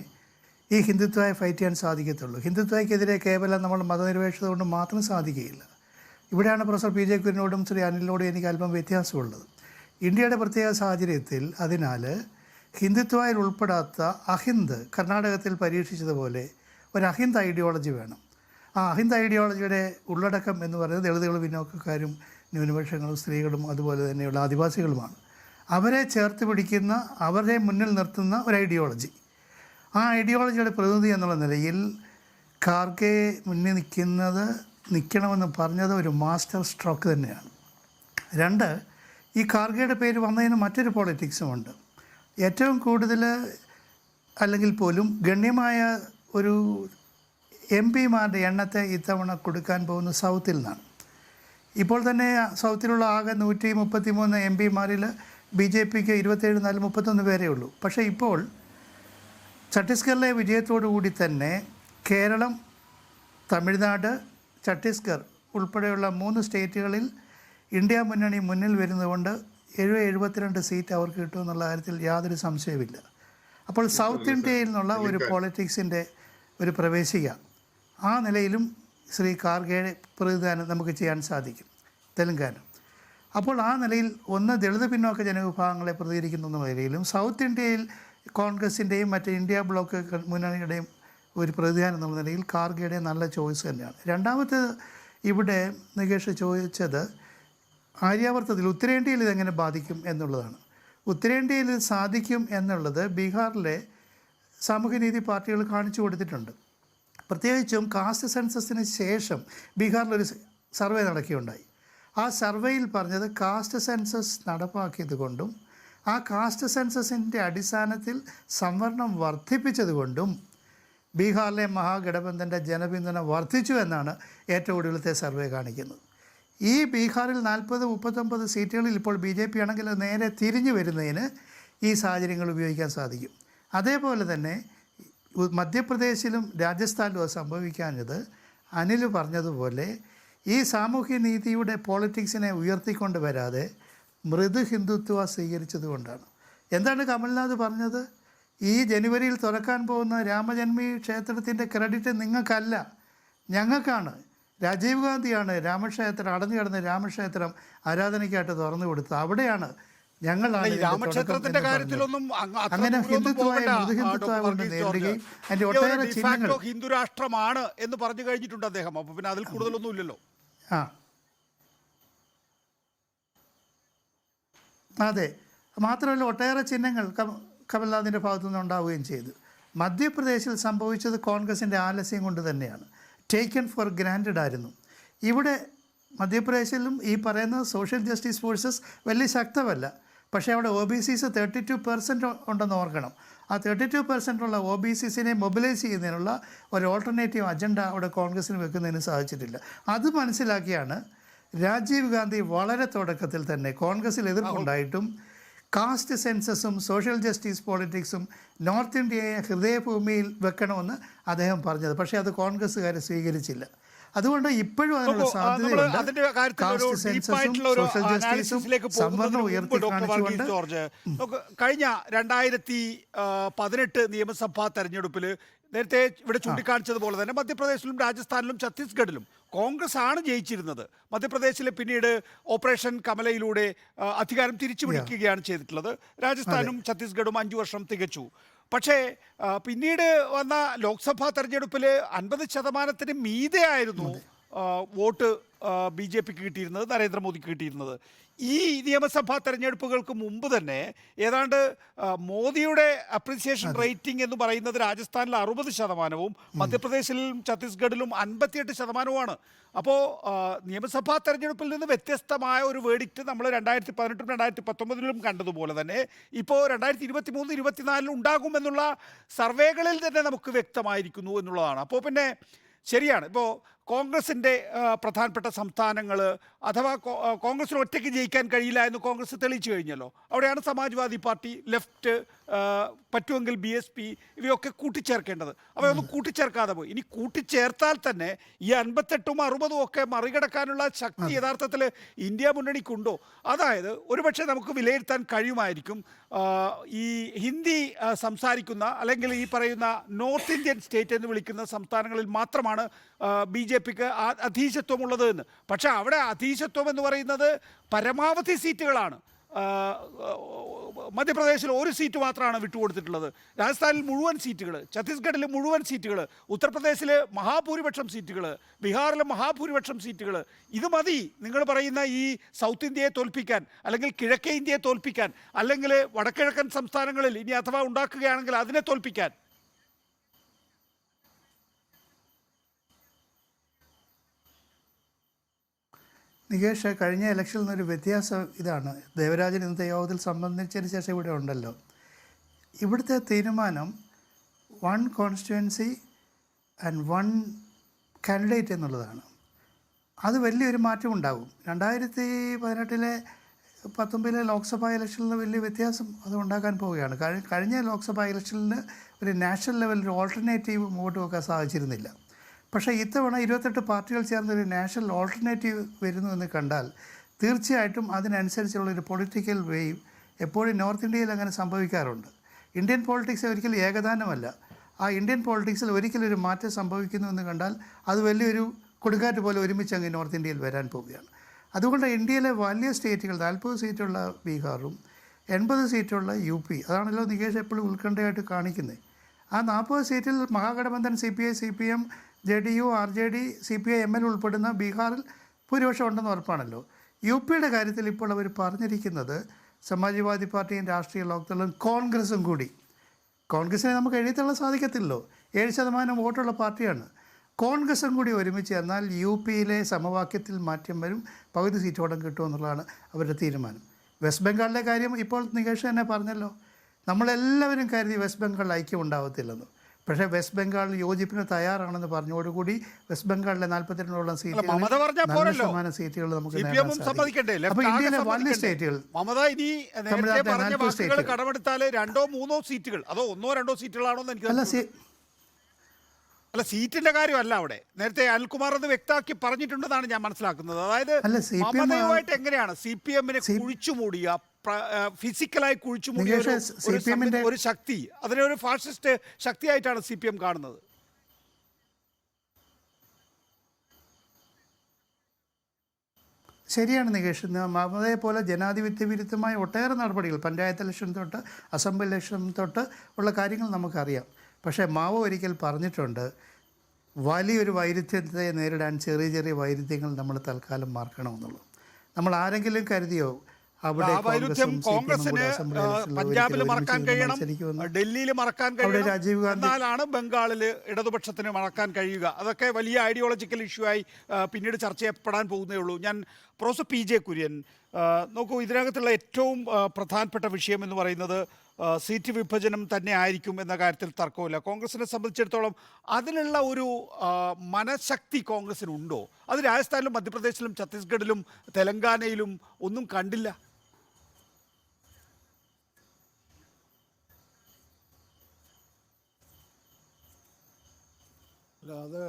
ഈ ഹിന്ദുത്വയെ ഫൈറ്റ് ചെയ്യാൻ സാധിക്കത്തുള്ളൂ. ഹിന്ദുത്വയ്ക്കെതിരെ കേവലം നമ്മൾ മതനിരപേക്ഷത കൊണ്ട് മാത്രം സാധിക്കുകയില്ല. ഇവിടെയാണ് പ്രൊഫസർ പി ജെ കുര്യനോടും ശ്രീ അനിലിനോടും എനിക്ക് അല്പം വ്യത്യാസമുള്ളത്. ഇന്ത്യയുടെ പ്രത്യേക സാഹചര്യത്തിൽ അതിനാൽ ഹിന്ദുത്വയിൽ ഉൾപ്പെടാത്ത അഹിന്ദ് കർണാടകത്തിൽ പരീക്ഷിച്ചതുപോലെ ഒരു അഹിന്ദ് ഐഡിയോളജി വേണം. ആ അഹിന്ദ് ഐഡിയോളജിയുടെ ഉള്ളടക്കം എന്ന് പറയുന്നത് ദളിതുകളും പിന്നോക്കക്കാരും ന്യൂനപക്ഷങ്ങളും സ്ത്രീകളും അതുപോലെ തന്നെയുള്ള ആദിവാസികളുമാണ്. അവരെ ചേർത്ത് പിടിക്കുന്ന, അവരെ മുന്നിൽ നിർത്തുന്ന ഒരു ഐഡിയോളജി. ആ ഐഡിയോളജിയുടെ പ്രതിനിധി എന്നുള്ള നിലയിൽ ഖാർഗെ മുന്നിൽ നിൽക്കണമെന്ന് പറഞ്ഞത് ഒരു മാസ്റ്റർ സ്ട്രോക്ക് തന്നെയാണ്. 2, ഈ ഖാർഗെയുടെ പേര് വന്നതിന് മറ്റൊരു പൊളിറ്റിക്സുമുണ്ട്. ഏറ്റവും കൂടുതൽ അല്ലെങ്കിൽ പോലും ഗണ്യമായ ഒരു MP-മാരുടെ എണ്ണത്തെ ഇത്തവണ കൊടുക്കാൻ പോകുന്ന സൗത്തിൽ നിന്നാണ്. ഇപ്പോൾ തന്നെ സൗത്തിലുള്ള ആകെ 133 MP-മാരിൽ BJPക്ക് 27, 4, 31 പേരേ ഉള്ളൂ. പക്ഷേ ഇപ്പോൾ ഛത്തീസ്ഗഡിലെ വിജയത്തോടു കൂടി തന്നെ കേരളം, തമിഴ്നാട്, ഛത്തീസ്ഗഡ് ഉൾപ്പെടെയുള്ള 3 സ്റ്റേറ്റുകളിൽ ഇന്ത്യ മുന്നണി മുന്നിൽ വരുന്നതുകൊണ്ട് 72 സീറ്റ് അവർക്ക് കിട്ടുമെന്നുള്ള കാര്യത്തിൽ യാതൊരു സംശയമില്ല. അപ്പോൾ സൗത്ത് ഇന്ത്യയിൽ നിന്നുള്ള ഒരു പൊളിറ്റിക്സിൻ്റെ ഒരു പ്രവേശിക ആ നിലയിലും ശ്രീ ഖാർഗെയുടെ പ്രതിനിധാനം നമുക്ക് ചെയ്യാൻ സാധിക്കും, തെലങ്കാന. അപ്പോൾ ആ നിലയിൽ ഒന്ന് ദളിത് പിന്നോക്ക ജനവിഭാഗങ്ങളെ പ്രതികരിക്കുന്ന നിലയിലും സൗത്ത് ഇന്ത്യയിൽ കോൺഗ്രസിൻ്റെയും മറ്റ് ഇന്ത്യ ബ്ലോക്ക് മുന്നണിയുടെയും ഒരു പ്രതിനിധാനം എന്നുള്ള നിലയിൽ ഖാർഗെയുടെ നല്ല ചോയ്സ് തന്നെയാണ്. രണ്ടാമത്തേത് ഇവിടെ നികേഷ് ചോദിച്ചത് ആര്യാവർത്തത്തിൽ ഉത്തരേന്ത്യയിൽ ഇതെങ്ങനെ ബാധിക്കും എന്നുള്ളതാണ്. ഉത്തരേന്ത്യയിൽ സാധിക്കും എന്നുള്ളത് ബീഹാറിലെ സാമൂഹ്യനീതി പാർട്ടികൾ കാണിച്ചു കൊടുത്തിട്ടുണ്ട്. പ്രത്യേകിച്ചും കാസ്റ്റ് സെൻസസിന് ശേഷം ബീഹാറിലൊരു സർവേ നടക്കുകയുണ്ടായി. ആ സർവേയിൽ പറഞ്ഞത് കാസ്റ്റ് സെൻസസ് നടപ്പാക്കിയത് കൊണ്ടും ആ കാസ്റ്റ് സെൻസസിൻ്റെ അടിസ്ഥാനത്തിൽ സംവരണം വർദ്ധിപ്പിച്ചതുകൊണ്ടും ബീഹാറിലെ മഹാഗഠബന്ധൻ്റെ ജനപിന്തുണ വർദ്ധിച്ചു എന്നാണ് ഏറ്റവും ഒടുവിലത്തെ സർവേ കാണിക്കുന്നത്. ഈ ബീഹാറിൽ 40-39 സീറ്റുകളിൽ ഇപ്പോൾ BJP ആണെങ്കിൽ നേരെ തിരിഞ്ഞു വരുന്നതിന് ഈ സാഹചര്യങ്ങൾ ഉപയോഗിക്കാൻ സാധിക്കും. അതേപോലെ തന്നെ മധ്യപ്രദേശിലും രാജസ്ഥാനിലും അത് സംഭവിക്കാഞ്ഞത് അനിൽ പറഞ്ഞതുപോലെ ഈ സാമൂഹ്യ നീതിയുടെ പോളിറ്റിക്സിനെ ഉയർത്തിക്കൊണ്ട് വരാതെ മൃദു ഹിന്ദുത്വ സ്വീകരിച്ചതുകൊണ്ടാണ്. എന്താണ് കമൽനാഥ് പറഞ്ഞത്? ഈ ജനുവരിയിൽ തുറക്കാൻ പോകുന്ന രാമജന്മി ക്ഷേത്രത്തിൻ്റെ ക്രെഡിറ്റ് നിങ്ങൾക്കല്ല, ഞങ്ങൾക്കാണ്. രാജീവ് ഗാന്ധിയാണ് രാമക്ഷേത്രം, അടഞ്ഞു കിടന്ന രാമക്ഷേത്രം ആരാധനയ്ക്കായിട്ട് തുറന്നു കൊടുത്തത്. അവിടെയാണ് ഞങ്ങളാണ് രാമക്ഷേത്രത്തിന്റെ കാര്യത്തിലൊന്നും അങ്ങനെ ഹിന്ദുത്വമായ മൃദുഹിന്ദുത്വ കൊണ്ട് നേരിടുകയും അതിൻ്റെ ഒട്ടേറെ ചിഹ്നങ്ങൾ ഹിന്ദു രാഷ്ട്രമാണ് എന്ന് പറഞ്ഞു കഴിഞ്ഞിട്ടുണ്ട് അദ്ദേഹം. അപ്പോൾ പിന്നെ അതിൽ കൂടുതലൊന്നും ഇല്ലല്ലോ. അതെ, മാത്രമല്ല ഒട്ടേറെ ചിഹ്നങ്ങൾ കമൽനാഥിൻ്റെ ഭാഗത്തു നിന്ന് ഉണ്ടാവുകയും ചെയ്തു. മധ്യപ്രദേശിൽ സംഭവിച്ചത് കോൺഗ്രസിൻ്റെ ആലസ്യം കൊണ്ട് തന്നെയാണ്. ടേക്കൺ ഫോർ ഗ്രാൻറ്റഡ് ആയിരുന്നു. ഇവിടെ മധ്യപ്രദേശിലും ഈ പറയുന്ന സോഷ്യൽ ജസ്റ്റിസ് ഫോഴ്സസ് വലിയ ശക്തമല്ല. പക്ഷേ അവിടെ OBCs 32% ഉണ്ടെന്ന് ഓർക്കണം. ആ 32% ഉള്ള OBCസിനെ മൊബിലൈസ് ചെയ്യുന്നതിനുള്ള ഒരു ഓൾട്ടർനേറ്റീവ് അജണ്ട അവിടെ കോൺഗ്രസ്സിന് വെക്കുന്നതിന് സാധിച്ചിട്ടില്ല. അത് മനസ്സിലാക്കിയാണ് രാജീവ് ഗാന്ധി വളരെ തുടക്കത്തിൽ തന്നെ കോൺഗ്രസ്സിൽ എതിർപ്പുണ്ടായിട്ടും കാസ്റ്റ് സെൻസസും സോഷ്യൽ ജസ്റ്റിസ് പോളിറ്റിക്സും നോർത്ത് ഇന്ത്യയെ ഹൃദയഭൂമിയിൽ വെക്കണമെന്ന് അദ്ദേഹം പറഞ്ഞത്. പക്ഷേ അത് കോൺഗ്രസ്സുകാർ സ്വീകരിച്ചില്ല. അതുകൊണ്ട് ഇപ്പോഴും അതിനുള്ള സാധ്യതയുണ്ട്. കാസ്റ്റ് സെൻസസും സോഷ്യൽ ജസ്റ്റിസും സംവരണം ഉയർത്തി കാണിച്ചുകൊണ്ട് കഴിഞ്ഞ 2018 നിയമസഭാ തെരഞ്ഞെടുപ്പിൽ നേരത്തെ ഇവിടെ ചൂണ്ടിക്കാണിച്ചതുപോലെ തന്നെ മധ്യപ്രദേശിലും രാജസ്ഥാനിലും ഛത്തീസ്ഗഡിലും കോൺഗ്രസ് ആണ് ജയിച്ചിരുന്നത്. മധ്യപ്രദേശിൽ പിന്നീട് ഓപ്പറേഷൻ കമലയിലൂടെ അധികാരം തിരിച്ചുപിടിക്കുകയാണ് ചെയ്തിട്ടുള്ളത്. രാജസ്ഥാനും ഛത്തീസ്ഗഡും 5 വർഷം തികച്ചു. പക്ഷേ പിന്നീട് വന്ന ലോക്സഭാ തെരഞ്ഞെടുപ്പിൽ 50% മീതെയായിരുന്നു വോട്ട് BJPക്ക് കിട്ടിയിരുന്നത്, നരേന്ദ്രമോദിക്ക് കിട്ടിയിരുന്നത്. ഈ നിയമസഭാ തെരഞ്ഞെടുപ്പുകൾക്ക് മുമ്പ് തന്നെ ഏതാണ്ട് മോദിയുടെ അപ്രിസിയേഷൻ റേറ്റിംഗ് എന്ന് പറയുന്നത് രാജസ്ഥാനിൽ 60%, മധ്യപ്രദേശിലും ഛത്തീസ്ഗഡിലും 58%. അപ്പോൾ നിയമസഭാ തെരഞ്ഞെടുപ്പിൽ നിന്ന് വ്യത്യസ്തമായ ഒരു വേർഡിക്റ്റ് നമ്മൾ 2018 2019 കണ്ടതുപോലെ തന്നെ ഇപ്പോൾ 2023 2024 ഉണ്ടാകുമെന്നുള്ള സർവേകളിൽ തന്നെ നമുക്ക് വ്യക്തമായിരിക്കുന്നു എന്നുള്ളതാണ്. അപ്പോൾ പിന്നെ ശരിയാണ്, ഇപ്പോൾ കോൺഗ്രസിൻ്റെ പ്രധാനപ്പെട്ട സംസ്ഥാനങ്ങൾ അഥവാ കോൺഗ്രസിന് ഒറ്റയ്ക്ക് ജയിക്കാൻ കഴിയില്ല എന്ന് കോൺഗ്രസ് തെളിയിച്ചു കഴിഞ്ഞല്ലോ. അവിടെയാണ് സമാജ്വാദി പാർട്ടി, ലെഫ്റ്റ്, പറ്റുമെങ്കിൽ BSP ഇവയൊക്കെ കൂട്ടിച്ചേർക്കേണ്ടത്. അവയൊന്നും കൂട്ടിച്ചേർക്കാതെ പോയി. ഇനി കൂട്ടിച്ചേർത്താൽ തന്നെ ഈ 58ഉം 60ഉം ഒക്കെ മറികടക്കാനുള്ള ശക്തി യഥാർത്ഥത്തിൽ ഇന്ത്യ മുന്നണിക്കുണ്ടോ? അതായത് ഒരുപക്ഷെ നമുക്ക് വിലയിരുത്താൻ കഴിയുമായിരിക്കും ഈ ഹിന്ദി സംസാരിക്കുന്ന അല്ലെങ്കിൽ ഈ പറയുന്ന നോർത്ത് ഇന്ത്യൻ സ്റ്റേറ്റ് എന്ന് വിളിക്കുന്ന സംസ്ഥാനങ്ങളിൽ മാത്രമാണ് BJPക്ക് അധീശത്വമുള്ളത് എന്ന്. പക്ഷേ അവിടെ അധീശത്വം എന്ന് പറയുന്നത് പരമാവധി സീറ്റുകളാണ്. മധ്യപ്രദേശിൽ 1 സീറ്റ് മാത്രമാണ് വിട്ടുകൊടുത്തിട്ടുള്ളത്. രാജസ്ഥാനിൽ മുഴുവൻ സീറ്റുകൾ, ഛത്തീസ്ഗഡിൽ മുഴുവൻ സീറ്റുകൾ, ഉത്തർപ്രദേശിൽ മഹാഭൂരിപക്ഷം സീറ്റുകൾ, ബീഹാറിൽ മഹാഭൂരിപക്ഷം സീറ്റുകൾ. ഇത് മതി നിങ്ങൾ പറയുന്ന ഈ സൗത്ത് ഇന്ത്യയെ തോൽപ്പിക്കാൻ, അല്ലെങ്കിൽ കിഴക്കേ ഇന്ത്യയെ തോൽപ്പിക്കാൻ, അല്ലെങ്കിൽ വടക്കിഴക്കൻ സംസ്ഥാനങ്ങളിൽ ഇനി അഥവാ ഉണ്ടാക്കുകയാണെങ്കിൽ അതിനെ തോൽപ്പിക്കാൻ. നികേഷ്, കഴിഞ്ഞ ഇലക്ഷനിൽ നിന്നൊരു വ്യത്യാസം ഇതാണ്. ദേവരാജൻ ഇന്നത്തെ യോഗത്തിൽ സംബന്ധിച്ചതിന് ശേഷം ഇവിടെ ഉണ്ടല്ലോ. ഇവിടുത്തെ തീരുമാനം 1 കോൺസ്റ്റിറ്റ്യുവൻസി ആൻഡ് 1 കാൻഡിഡേറ്റ് എന്നുള്ളതാണ്. അത് വലിയൊരു മാറ്റം ഉണ്ടാകും. 2018 19 ലോക്സഭാ ഇലക്ഷനിൽ വലിയ വ്യത്യാസം അത് ഉണ്ടാക്കാൻ പോവുകയാണ്. കഴിഞ്ഞ ലോക്സഭാ ഇലക്ഷനിൽ ഒരു നാഷണൽ ലെവലിൽ ഒരു ഓൾട്ടർനേറ്റീവ് മുമ്പോട്ട് വെക്കാൻ സാധിച്ചിരുന്നില്ല. പക്ഷേ ഇത്തവണ 28 പാർട്ടികൾ ചേർന്നൊരു നാഷണൽ ഓൾട്ടർനേറ്റീവ് വരുന്നു എന്ന് കണ്ടാൽ തീർച്ചയായിട്ടും അതിനനുസരിച്ചുള്ളൊരു പൊളിറ്റിക്കൽ വേവ് എപ്പോഴും നോർത്ത് ഇന്ത്യയിൽ അങ്ങനെ സംഭവിക്കാറുണ്ട്. ഇന്ത്യൻ പോളിറ്റിക്സ് ഒരിക്കലും ഏകദാനമല്ല. ആ ഇന്ത്യൻ പോളിറ്റിക്സിൽ ഒരിക്കലൊരു മാറ്റം സംഭവിക്കുന്നു എന്ന് കണ്ടാൽ അത് വലിയൊരു കൊടുങ്കാറ്റ് പോലെ ഒരുമിച്ച് അങ്ങ് നോർത്ത് ഇന്ത്യയിൽ വരാൻ പോവുകയാണ്. അതുകൊണ്ട് ഇന്ത്യയിലെ വലിയ സ്റ്റേറ്റുകൾ 40 സീറ്റുള്ള ബീഹാറും 80 സീറ്റുള്ള UP, അതാണല്ലോ നികേഷ് എപ്പോഴും ഉത്കണ്ഠയായിട്ട് കാണിക്കുന്നത്. ആ 40 സീറ്റിൽ Mahagathbandhan CPI CPM JDU RJD CPI ML ഉൾപ്പെടുന്ന ബീഹാറിൽ ഭൂരിപക്ഷം ഉണ്ടെന്ന് ഉറപ്പാണല്ലോ. UPയുടെ കാര്യത്തിൽ ഇപ്പോൾ അവർ പറഞ്ഞിരിക്കുന്നത് സമാജ്വാദി പാർട്ടിയും രാഷ്ട്രീയ ലോക്ദളും കോൺഗ്രസും കൂടി. കോൺഗ്രസിനെ നമുക്ക് എഴുതിത്തള്ളാൻ സാധിക്കത്തില്ലല്ലോ, 7% വോട്ടുള്ള പാർട്ടിയാണ്. കോൺഗ്രസും കൂടി ഒരുമിച്ച് എന്നാൽ UPയിലെ സമവാക്യത്തിൽ മാറ്റം വരും, പകുതി സീറ്റോളം കിട്ടുമെന്നുള്ളതാണ് അവരുടെ തീരുമാനം. വെസ്റ്റ് ബംഗാളിലെ കാര്യം ഇപ്പോൾ നികേഷ് തന്നെ പറഞ്ഞല്ലോ. നമ്മളെല്ലാവരും കരുതി വെസ്റ്റ് ബംഗാളിൽ ഐക്യം ഉണ്ടാവത്തില്ലെന്ന്. പക്ഷേ വെസ്റ്റ് ബംഗാളിൽ യോജിപ്പിന് തയ്യാറാണെന്ന് പറഞ്ഞതോടുകൂടി വെസ്റ്റ് ബംഗാളിലെ 42 സീറ്റുകൾ നമുക്ക് അപ്പോൾ ഇന്ത്യയിലെ വലിയ സ്റ്റേറ്റുകൾ കടമെടുത്താൽ 2 or 3 സീറ്റുകൾ, അതോ 1 or 2 സീറ്റുകളാണോ എന്ന് എനിക്ക് അല്ല, സീറ്റിന്റെ കാര്യമല്ല. അവിടെ നേരത്തെ അനിൽകുമാർ അത് വ്യക്തമാക്കി പറഞ്ഞിട്ടുണ്ടെന്നാണ് ഞാൻ മനസ്സിലാക്കുന്നത്. അതായത് മമതയുമായിട്ട് എങ്ങനെയാണ് CPMനെ കുഴിച്ചു മൂടിയ, ഫിസിക്കലായി കുഴിച്ചു മൂടിയ ഒരു ശക്തി, അതിനെ ഒരു ഫാഷിസ്റ്റ് ശക്തിയായിട്ടാണ് CPM കാണുന്നത്. ശരിയാണ് നികേഷ്. മമതയെ പോലെ ജനാധിപത്യ വിരുദ്ധമായ ഒട്ടേറെ നടപടികൾ പഞ്ചായത്ത് ഇലക്ഷൻ തൊട്ട് അസംബ്ലി ഇലക്ഷൻ തൊട്ട് ഉള്ള കാര്യങ്ങൾ നമുക്കറിയാം. പക്ഷേ മാവോ ഒരിക്കൽ പറഞ്ഞിട്ടുണ്ട്, വലിയൊരു വൈരുദ്ധ്യത്തെ നേരിടാൻ ചെറിയ ചെറിയ വൈരുദ്ധ്യങ്ങൾ നമ്മൾ തൽക്കാലം മറക്കണമെന്നുള്ളൂ. നമ്മൾ ആരെങ്കിലും കരുതിയോ അവിടെ ആ വൈരുദ്ധ്യം കോൺഗ്രസിന് പഞ്ചാബിൽ മറക്കാൻ കഴിയണം, ഡൽഹിയിൽ മറക്കാൻ കഴിയണം, എന്നാലാണ് ബംഗാളിൽ ഇടതുപക്ഷത്തിന് മറക്കാൻ കഴിയുക. അതൊക്കെ വലിയ ഐഡിയോളജിക്കൽ ഇഷ്യൂ ആയി പിന്നീട് ചർച്ച ചെയ്യപ്പെടാൻ പോകുന്നേ ഉള്ളൂ. ഞാൻ പ്രൊഫസർ പി ജെ കുര്യൻ, നോക്കൂ, ഇതിനകത്തുള്ള ഏറ്റവും പ്രധാനപ്പെട്ട വിഷയം എന്ന് പറയുന്നത് സീറ്റ് വിഭജനം തന്നെ ആയിരിക്കും എന്ന കാര്യത്തിൽ തർക്കമില്ല. കോൺഗ്രസിനെ സംബന്ധിച്ചിടത്തോളം അതിനുള്ള ഒരു മനഃശക്തി കോൺഗ്രസിനുണ്ടോ? അത് രാജസ്ഥാനിലും മധ്യപ്രദേശിലും ഛത്തീസ്ഗഡിലും തെലങ്കാനയിലും ഒന്നും കണ്ടില്ല. അത്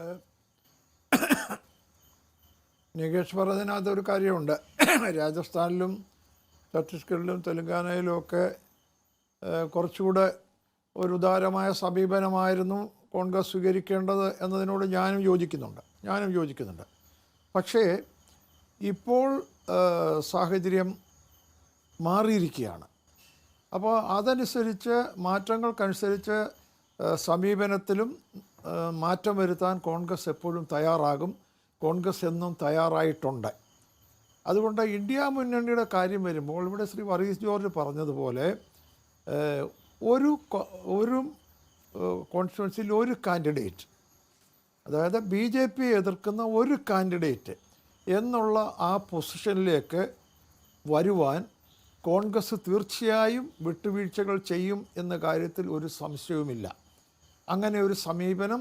നികേഷ് പറഞ്ഞതിനകത്ത് ഒരു കാര്യമുണ്ട്. രാജസ്ഥാനിലും ഛത്തീസ്ഗഡിലും തെലങ്കാനയിലും ഒക്കെ കുറച്ചുകൂടെ ഒരു ഉദാരമായ സമീപനമായിരുന്നു കോൺഗ്രസ് സ്വീകരിക്കേണ്ടത് എന്നതിനോട് ഞാനും യോജിക്കുന്നുണ്ട്. പക്ഷേ ഇപ്പോൾ സാഹചര്യം മാറിയിരിക്കുകയാണ്. അപ്പോൾ അതനുസരിച്ച് മാറ്റങ്ങൾക്കനുസരിച്ച് സമീപനത്തിലും മാറ്റം വരുത്താൻ കോൺഗ്രസ് എപ്പോഴും തയ്യാറാകും. കോൺഗ്രസ് എന്നും തയ്യാറായിട്ടുണ്ട്. അതുകൊണ്ട് ഇന്ത്യ മുന്നണിയുടെ കാര്യം വരുമ്പോൾ ഇവിടെ ശ്രീ വർഗീസ് ജോർജ് പറഞ്ഞതുപോലെ ഒരു കോൺസ്റ്റിറ്റ്യുവൻസിയിൽ ഒരു കാൻഡിഡേറ്റ്, അതായത് BJP എതിർക്കുന്ന ഒരു കാൻഡിഡേറ്റ് എന്നുള്ള ആ പൊസിഷനിലേക്ക് വരുവാൻ കോൺഗ്രസ് തീർച്ചയായും വിട്ടുവീഴ്ചകൾ ചെയ്യും എന്ന കാര്യത്തിൽ ഒരു സംശയവുമില്ല. അങ്ങനെ ഒരു സമീപനം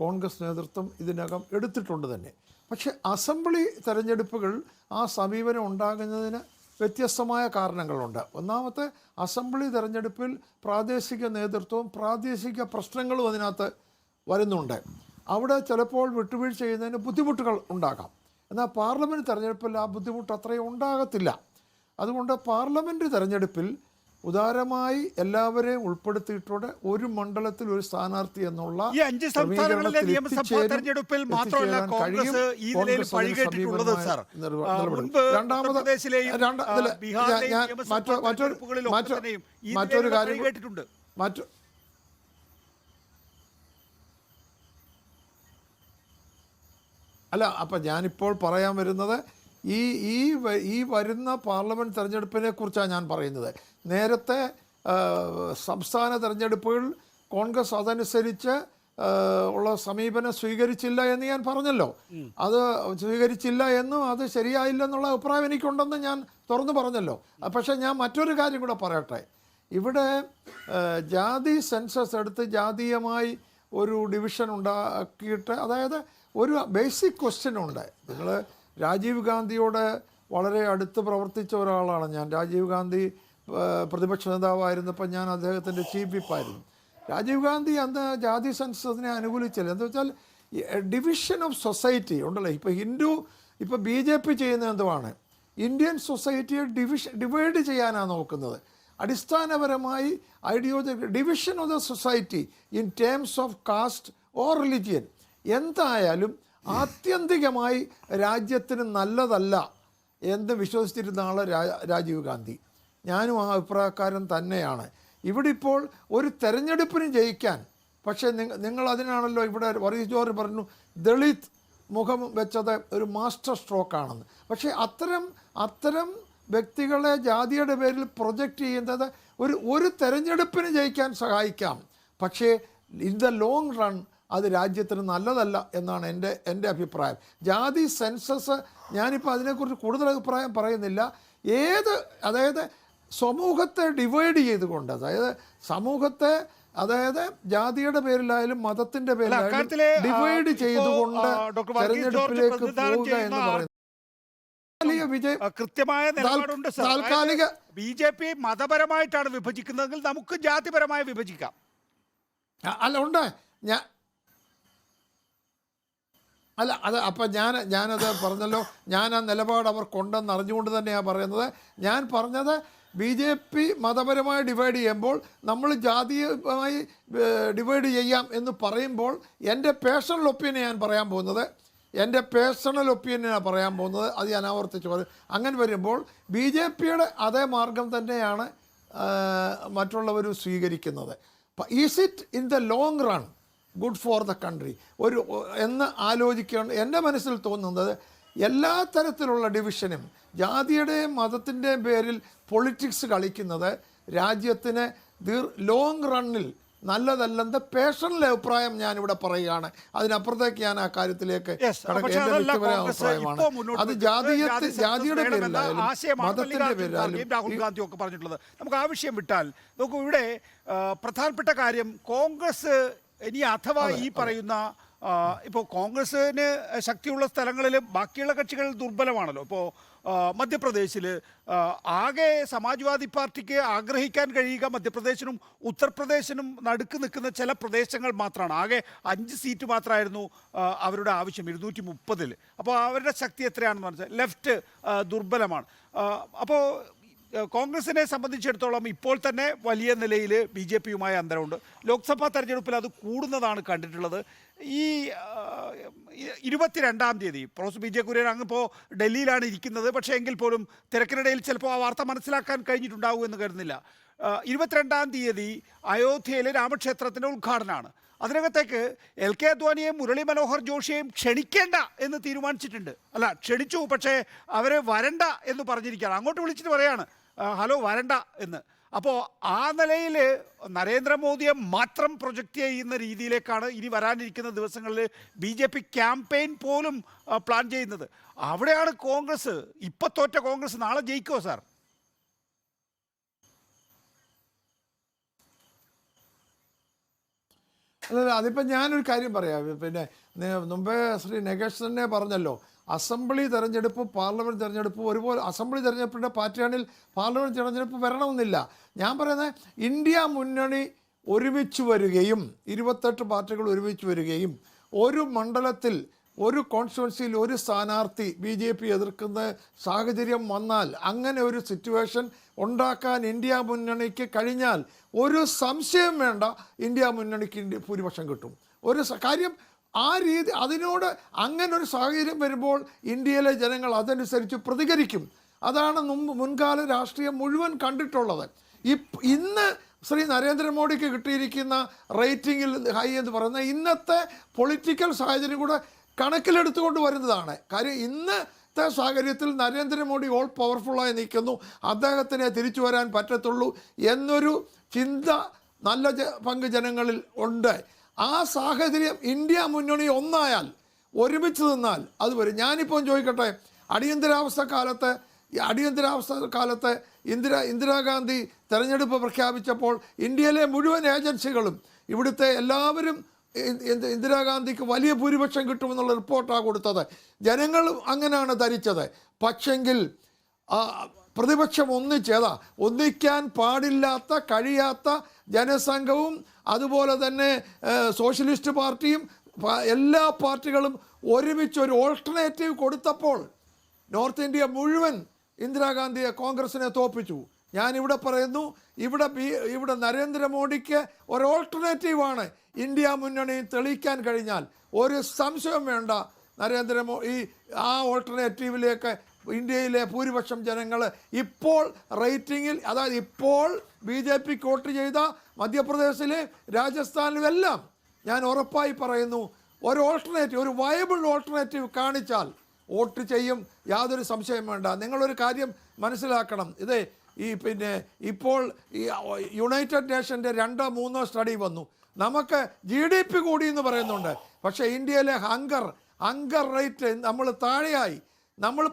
കോൺഗ്രസ് നേതൃത്വം ഇതിനകം എടുത്തിട്ടുണ്ട് തന്നെ. പക്ഷേ അസംബ്ലി തെരഞ്ഞെടുപ്പുകൾ ആ സമീപനം ഉണ്ടാകുന്നതിന് വ്യത്യസ്തമായ കാരണങ്ങളുണ്ട്. ഒന്നാമത്തെ, അസംബ്ലി തെരഞ്ഞെടുപ്പിൽ പ്രാദേശിക നേതൃത്വവും പ്രാദേശിക പ്രശ്നങ്ങളും അതിനകത്ത് വരുന്നുണ്ട്. അവിടെ ചിലപ്പോൾ വിട്ടുവീഴ്ച ചെയ്യുന്നതിന് ബുദ്ധിമുട്ടുകൾ ഉണ്ടാകാം. എന്നാൽ പാർലമെൻറ്റ് തെരഞ്ഞെടുപ്പിൽ ആ ബുദ്ധിമുട്ട് അത്രയും ഉണ്ടാകത്തില്ല. അതുകൊണ്ട് പാർലമെൻറ്റ് തെരഞ്ഞെടുപ്പിൽ ഉദാരമായി എല്ലാവരെയും ഉൾപ്പെടുത്തിയിട്ടുണ്ട്. ഒരു മണ്ഡലത്തിൽ ഒരു സ്ഥാനാർത്ഥി എന്നുള്ള ഈ 5 സംസ്ഥാനങ്ങളിലെ നിയമസഭാ തെരഞ്ഞെടുപ്പിൽ മാത്രമല്ല കോൺഗ്രസ് ഈ നിലയിൽ പഴികേട്ടിട്ടുള്ളത് സർ. മുൻപ് ഉത്തർപ്രദേശിലെയും ബീഹാറിലെയും നിയമസഭാ തെരഞ്ഞെടുപ്പുകളിലും മറ്റൊരു കാര്യം പഴികേട്ടിട്ടുണ്ട്. അല്ല, അപ്പം ഞാനിപ്പോൾ പറയാൻ വരുന്നത് ഈ വരുന്ന പാർലമെൻറ്റ് തെരഞ്ഞെടുപ്പിനെ കുറിച്ചാണ് ഞാൻ പറയുന്നത്. നേരത്തെ സംസ്ഥാന തെരഞ്ഞെടുപ്പുകൾ കോൺഗ്രസ് അതനുസരിച്ച് ഉള്ള സമീപനം സ്വീകരിച്ചില്ല എന്ന് ഞാൻ പറഞ്ഞല്ലോ. അത് സ്വീകരിച്ചില്ല എന്നും അത് ശരിയായില്ലെന്നുള്ള അഭിപ്രായം എനിക്കുണ്ടെന്ന് ഞാൻ തുറന്നു പറഞ്ഞല്ലോ. പക്ഷേ ഞാൻ മറ്റൊരു കാര്യം കൂടെ പറയട്ടെ. ഇവിടെ ജാതി സെൻസസ് എടുത്ത് ജാതീയമായി ഒരു ഡിവിഷൻ ഉണ്ടാക്കിയിട്ട്, അതായത് ഒരു ബേസിക് ക്വസ്റ്റ്യൻ ഉണ്ട്. നിങ്ങൾ രാജീവ് ഗാന്ധിയോട് വളരെ അടുത്ത് പ്രവർത്തിച്ച ഒരാളാണ് ഞാൻ. രാജീവ് ഗാന്ധി പ്രതിപക്ഷ നേതാവായിരുന്നപ്പോൾ ഞാൻ അദ്ദേഹത്തിൻ്റെ ചീഫ് വിപ്പായിരുന്നു. രാജീവ് ഗാന്ധി അന്ന് ജാതി സെൻസസിനെ അനുകൂലിച്ചില്ല. എന്താ വെച്ചാൽ ഡിവിഷൻ ഓഫ് സൊസൈറ്റി ഉണ്ടല്ലോ. ഇപ്പോൾ BJP ചെയ്യുന്നത് എന്തുവാണ്? ഇന്ത്യൻ സൊസൈറ്റിയെ ഡിവൈഡ് ചെയ്യാനാണ് നോക്കുന്നത്. അടിസ്ഥാനപരമായി division of the society in terms of caste or religion എന്തായാലും ആത്യന്തികമായി രാജ്യത്തിന് നല്ലതല്ല എന്ന് വിശ്വസിച്ചിരുന്ന ആൾ രാജീവ് ഗാന്ധി. ഞാനും ആ അഭിപ്രായക്കാരൻ തന്നെയാണ്. ഇവിടെ ഇപ്പോൾ ഒരു തെരഞ്ഞെടുപ്പിന് ജയിക്കാൻ, പക്ഷേ നിങ്ങൾ അതിനാണല്ലോ ഇവിടെ വർഗീസ് ജോർജ് പറഞ്ഞു ദളിത് മുഖം വെച്ചത് ഒരു മാസ്റ്റർ സ്ട്രോക്കാണെന്ന്. പക്ഷേ അത്തരം വ്യക്തികളെ ജാതിയുടെ പേരിൽ പ്രൊജക്റ്റ് ചെയ്യുന്നത് ഒരു തെരഞ്ഞെടുപ്പിന് ജയിക്കാൻ സഹായിക്കാം. പക്ഷേ ഇൻ ദ ലോങ് റൺ അത് രാജ്യത്തിന് നല്ലതല്ല എന്നാണ് എൻ്റെ അഭിപ്രായം. ജാതി സെൻസസ്, ഞാനിപ്പോൾ അതിനെക്കുറിച്ച് കൂടുതൽ അഭിപ്രായം പറയുന്നില്ല. അതായത് സമൂഹത്തെ ഡിവൈഡ് ചെയ്തുകൊണ്ട്, അതായത് ജാതിയുടെ പേരിലായാലും മതത്തിൻ്റെ പേരിലായാലും ഡിവൈഡ് ചെയ്തുകൊണ്ട് തെരഞ്ഞെടുപ്പിലേക്ക് പോവുക എന്ന് പറയുന്നത് കൃത്യമായ നിലപാടുണ്ട്. താൽക്കാലിക BJP മതപരമായിട്ടാണ് വിഭജിക്കുന്നതെങ്കിൽ നമുക്ക് ജാതിപരമായി വിഭജിക്കാം. അല്ല ഉണ്ട് അപ്പം ഞാനത് പറഞ്ഞല്ലോ. ഞാൻ ആ നിലപാട് അവർക്കുണ്ടെന്ന് അറിഞ്ഞുകൊണ്ട് തന്നെയാണ് പറയുന്നത്. ഞാൻ പറഞ്ഞത് BJP മതപരമായി ഡിവൈഡ് ചെയ്യുമ്പോൾ നമ്മൾ ജാതീയമായി ഡിവൈഡ് ചെയ്യാം എന്ന് പറയുമ്പോൾ എൻ്റെ പേഴ്സണൽ ഒപ്പീനിയൻ ഞാൻ പറയാൻ പോകുന്നത്. അത് ഞാൻ ആവർത്തിച്ച് പറയും. അങ്ങനെ വരുമ്പോൾ BJPയുടെ അതേ മാർഗം തന്നെയാണ് മറ്റുള്ളവർ സ്വീകരിക്കുന്നത്. Is it in the long run good for the country എന്ന് ആലോചിക്കണം. എൻ്റെ മനസ്സിൽ തോന്നുന്നത് എല്ലാ തരത്തിലുള്ള ഡിവിഷനും ജാതിയുടെയും മതത്തിൻ്റെയും പേരിൽ പൊളിറ്റിക്സ് കളിക്കുന്നത് രാജ്യത്തിന് ലോങ് റണ്ണിൽ നല്ലതല്ലെന്ന പേഴ്സണൽ അഭിപ്രായം ഞാനിവിടെ പറയുകയാണ്. അതിനപ്പുറത്തേക്ക് ഞാൻ ആ കാര്യത്തിലേക്ക് എൻ്റെ വ്യക്തിപരമായ അഭിപ്രായമാണ്. അത് ജാതിയുടെ പേരിലായാലും മതത്തിൻ്റെ പേരിലായാലും രാഹുൽ ഗാന്ധി ഒക്കെ പറഞ്ഞിട്ടുള്ളത്. നമുക്ക് ആ വിഷയം വിട്ടാൽ നോക്കൂ, ഇവിടെ പ്രധാനപ്പെട്ട കാര്യം കോൺഗ്രസ് ഇനി അഥവാ ഈ പറയുന്ന ഇപ്പോൾ കോൺഗ്രസ്സിന് ശക്തിയുള്ള സ്ഥലങ്ങളിലും ബാക്കിയുള്ള കക്ഷികൾ ദുർബലമാണല്ലോ. ഇപ്പോൾ മധ്യപ്രദേശിൽ ആകെ സമാജ്വാദി പാർട്ടിക്ക് ആഗ്രഹിക്കാൻ കഴിയുക മധ്യപ്രദേശിനും ഉത്തർപ്രദേശിനും നടുക്ക് നിൽക്കുന്ന ചില പ്രദേശങ്ങൾ മാത്രമാണ്. ആകെ 5 സീറ്റ് മാത്രമായിരുന്നു അവരുടെ ആവശ്യം 230. അപ്പോൾ അവരുടെ ശക്തി എത്രയാണെന്ന് പറഞ്ഞാൽ ലെഫ്റ്റ് ദുർബലമാണ്. അപ്പോൾ കോൺഗ്രസിനെ സംബന്ധിച്ചിടത്തോളം ഇപ്പോൾ തന്നെ വലിയ നിലയിൽ ബി ജെ പിയുമായി അന്തരമുണ്ട്. ലോക്സഭാ തെരഞ്ഞെടുപ്പിൽ അത് കൂടുന്നതാണ് കണ്ടിട്ടുള്ളത്. ഈ 22-ാം തീയതി പ്രൊഫസർ ബി ജെ കുര്യൻ അങ്ങിപ്പോൾ ഡൽഹിയിലാണ് ഇരിക്കുന്നത്. പക്ഷേ എങ്കിൽ പോലും തിരക്കിനിടയിൽ ചിലപ്പോൾ ആ വാർത്ത മനസ്സിലാക്കാൻ കഴിഞ്ഞിട്ടുണ്ടാകും എന്ന് കരുതുന്നില്ല. 22-ാം തീയതി അയോധ്യയിലെ രാമക്ഷേത്രത്തിൻ്റെ ഉദ്ഘാടനമാണ്. അതിനകത്തേക്ക് എൽ കെ അദ്വാനിയെയും മുരളി മനോഹർ ജോഷിയെയും ക്ഷണിക്കേണ്ട എന്ന് തീരുമാനിച്ചിട്ടുണ്ട്. അല്ല, ക്ഷണിച്ചു, പക്ഷേ അവർ വരണ്ട എന്ന് പറഞ്ഞിരിക്കുകയാണ്. അങ്ങോട്ട് വിളിച്ചിട്ട് പറയാണ് ഹലോ വരണ്ട എന്ന്. അപ്പോൾ ആ നിലയിൽ നരേന്ദ്രമോദിയെ മാത്രം പ്രൊജക്റ്റ് ചെയ്യുന്ന രീതിയിലേക്കാണ് ഇനി വരാനിരിക്കുന്ന ദിവസങ്ങളിൽ ബി ജെ പി ക്യാമ്പയിൻ പോലും പ്ലാൻ ചെയ്യുന്നത്. അവിടെയാണ് കോൺഗ്രസ്, ഇപ്പം തോറ്റ കോൺഗ്രസ് നാളെ ജയിക്കുമോ സാർ? അല്ല, അതിപ്പോൾ ഞാനൊരു കാര്യം പറയാം. പിന്നെ മുമ്പേ ശ്രീ നഗേഷ് തന്നെ പറഞ്ഞല്ലോ, അസംബ്ലി തെരഞ്ഞെടുപ്പ് പാർലമെൻറ്റ് തെരഞ്ഞെടുപ്പ് ഒരുപോലെ. അസംബ്ലി തെരഞ്ഞെടുപ്പിൻ്റെ പാറ്റേണിൽ പാർലമെൻറ്റ് തെരഞ്ഞെടുപ്പ് വരണമെന്നില്ല. ഞാൻ പറയുന്നത് ഇന്ത്യ മുന്നണി ഒരുമിച്ച് വരികയും 28 പാർട്ടികൾ ഒരുമിച്ച് വരികയും ഒരു മണ്ഡലത്തിൽ ഒരു കോൺസ്റ്റിറ്റ്യുവൻസിയിൽ ഒരു സ്ഥാനാർത്ഥി ബി ജെ പി എതിർക്കുന്ന സാഹചര്യം വന്നാൽ, അങ്ങനെ ഒരു സിറ്റുവേഷൻ ഉണ്ടാക്കാൻ ഇന്ത്യ മുന്നണിക്ക് കഴിഞ്ഞാൽ ഒരു സംശയം വേണ്ട, ഇന്ത്യ മുന്നണിക്ക് ഭൂരിപക്ഷം കിട്ടും. ഒരു കാര്യം ആ രീതി, അതിനോട് അങ്ങനെ ഒരു സാഹചര്യം വരുമ്പോൾ ഇന്ത്യയിലെ ജനങ്ങൾ അതനുസരിച്ച് പ്രതികരിക്കും. അതാണ് മുൻകാല രാഷ്ട്രീയം മുഴുവൻ കണ്ടിട്ടുള്ളത്. ഇന്ന് ശ്രീ നരേന്ദ്രമോദിക്ക് കിട്ടിയിരിക്കുന്ന റേറ്റിംഗിൽ ഹൈ എന്ന് പറയുന്നത് ഇന്നത്തെ പൊളിറ്റിക്കൽ സാഹചര്യം കൂടെ കണക്കിലെടുത്തുകൊണ്ട് വരുന്നതാണ്. കാര്യം ഇന്നത്തെ സാഹചര്യത്തിൽ നരേന്ദ്രമോദി ഓൾ പവർഫുള്ളായി നിൽക്കുന്നു, അദ്ദേഹത്തിനെ തിരിച്ചു വരാൻ പറ്റത്തുള്ളൂ എന്നൊരു ചിന്ത നല്ല പങ്ക് ജനങ്ങളിൽ ഉണ്ട്. ആ സാഹചര്യം ഇന്ത്യ മുന്നണി ഒന്നായാൽ, ഒരുമിച്ച് നിന്നാൽ അത് വരും. ഞാനിപ്പോൾ ചോദിക്കട്ടെ, അടിയന്തരാവസ്ഥ കാലത്ത് ഇന്ദിരാഗാന്ധി തെരഞ്ഞെടുപ്പ് പ്രഖ്യാപിച്ചപ്പോൾ ഇന്ത്യയിലെ മുഴുവൻ ഏജൻസികളും ഇവിടുത്തെ എല്ലാവരും ഇന്ദിരാഗാന്ധിക്ക് വലിയ ഭൂരിപക്ഷം കിട്ടുമെന്നുള്ള റിപ്പോർട്ടാണ് കൊടുത്തത്. ജനങ്ങൾ അങ്ങനെയാണ് ധരിച്ചത്. പക്ഷെങ്കിൽ പ്രതിപക്ഷം ഒന്നിക്കാൻ പാടില്ലാത്ത കഴിയാത്ത ജനസംഘവും അതുപോലെ തന്നെ സോഷ്യലിസ്റ്റ് പാർട്ടിയും എല്ലാ പാർട്ടികളും ഒരുമിച്ച് ഒരു ഓൾട്ടർനേറ്റീവ് കൊടുത്തപ്പോൾ നോർത്ത് ഇന്ത്യ മുഴുവൻ ഇന്ദിരാഗാന്ധിയെ കോൺഗ്രസിനെ തോൽപ്പിച്ചു. ഞാനിവിടെ പറയുന്നു, ഇവിടെ നരേന്ദ്രമോദിക്ക് ഒരു ഓൾട്ടർനേറ്റീവാണ് ഇന്ത്യ മുന്നണി തെളിയിക്കാൻ കഴിഞ്ഞാൽ ഒരു സംശയം വേണ്ട, നരേന്ദ്രമോദി ആ ഓൾട്ടർനേറ്റീവിലേക്ക് ഇന്ത്യയിലെ ഭൂരിപക്ഷം ജനങ്ങൾ ഇപ്പോൾ റേറ്റിങ്ങിൽ, അതായത് ഇപ്പോൾ ബി ജെ പിക്ക് വോട്ട് ചെയ്ത മധ്യപ്രദേശിലെ രാജസ്ഥാനിലും എല്ലാം ഞാൻ ഉറപ്പായി പറയുന്നു, ഒരു വയബിൾ ഓൾട്ടർനേറ്റീവ് കാണിച്ചാൽ വോട്ട് ചെയ്യും, യാതൊരു സംശയം വേണ്ട. നിങ്ങളൊരു കാര്യം മനസ്സിലാക്കണം, ഇപ്പോൾ ഈ യുണൈറ്റഡ് നേഷൻ്റെ 2-3 സ്റ്റഡി വന്നു. നമുക്ക് GDP കൂടി എന്ന് പറയുന്നുണ്ട്, പക്ഷേ ഇന്ത്യയിലെ ഹങ്കർ റേറ്റ് നമ്മൾ താഴെയായി. നമ്മൾ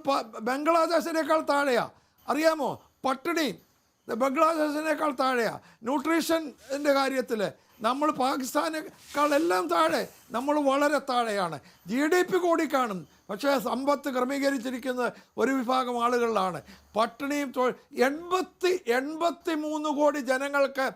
ബംഗ്ലാദേശിനേക്കാൾ താഴെയാണ്, അറിയാമോ? പട്ടിണി ബംഗ്ലാദേശിനേക്കാൾ താഴെയാണ്. ന്യൂട്രീഷൻ്റെ കാര്യത്തിൽ നമ്മൾ പാകിസ്ഥാനേക്കാൾ എല്ലാം താഴെ, നമ്മൾ വളരെ താഴെയാണ്. GDP കൂടി കാണും, പക്ഷേ സമ്പത്ത് ക്രമീകരിച്ചിരിക്കുന്നത് ഒരു വിഭാഗം ആളുകളിലാണ്. പട്ടിണിയും 83 കോടി ജനങ്ങൾക്ക്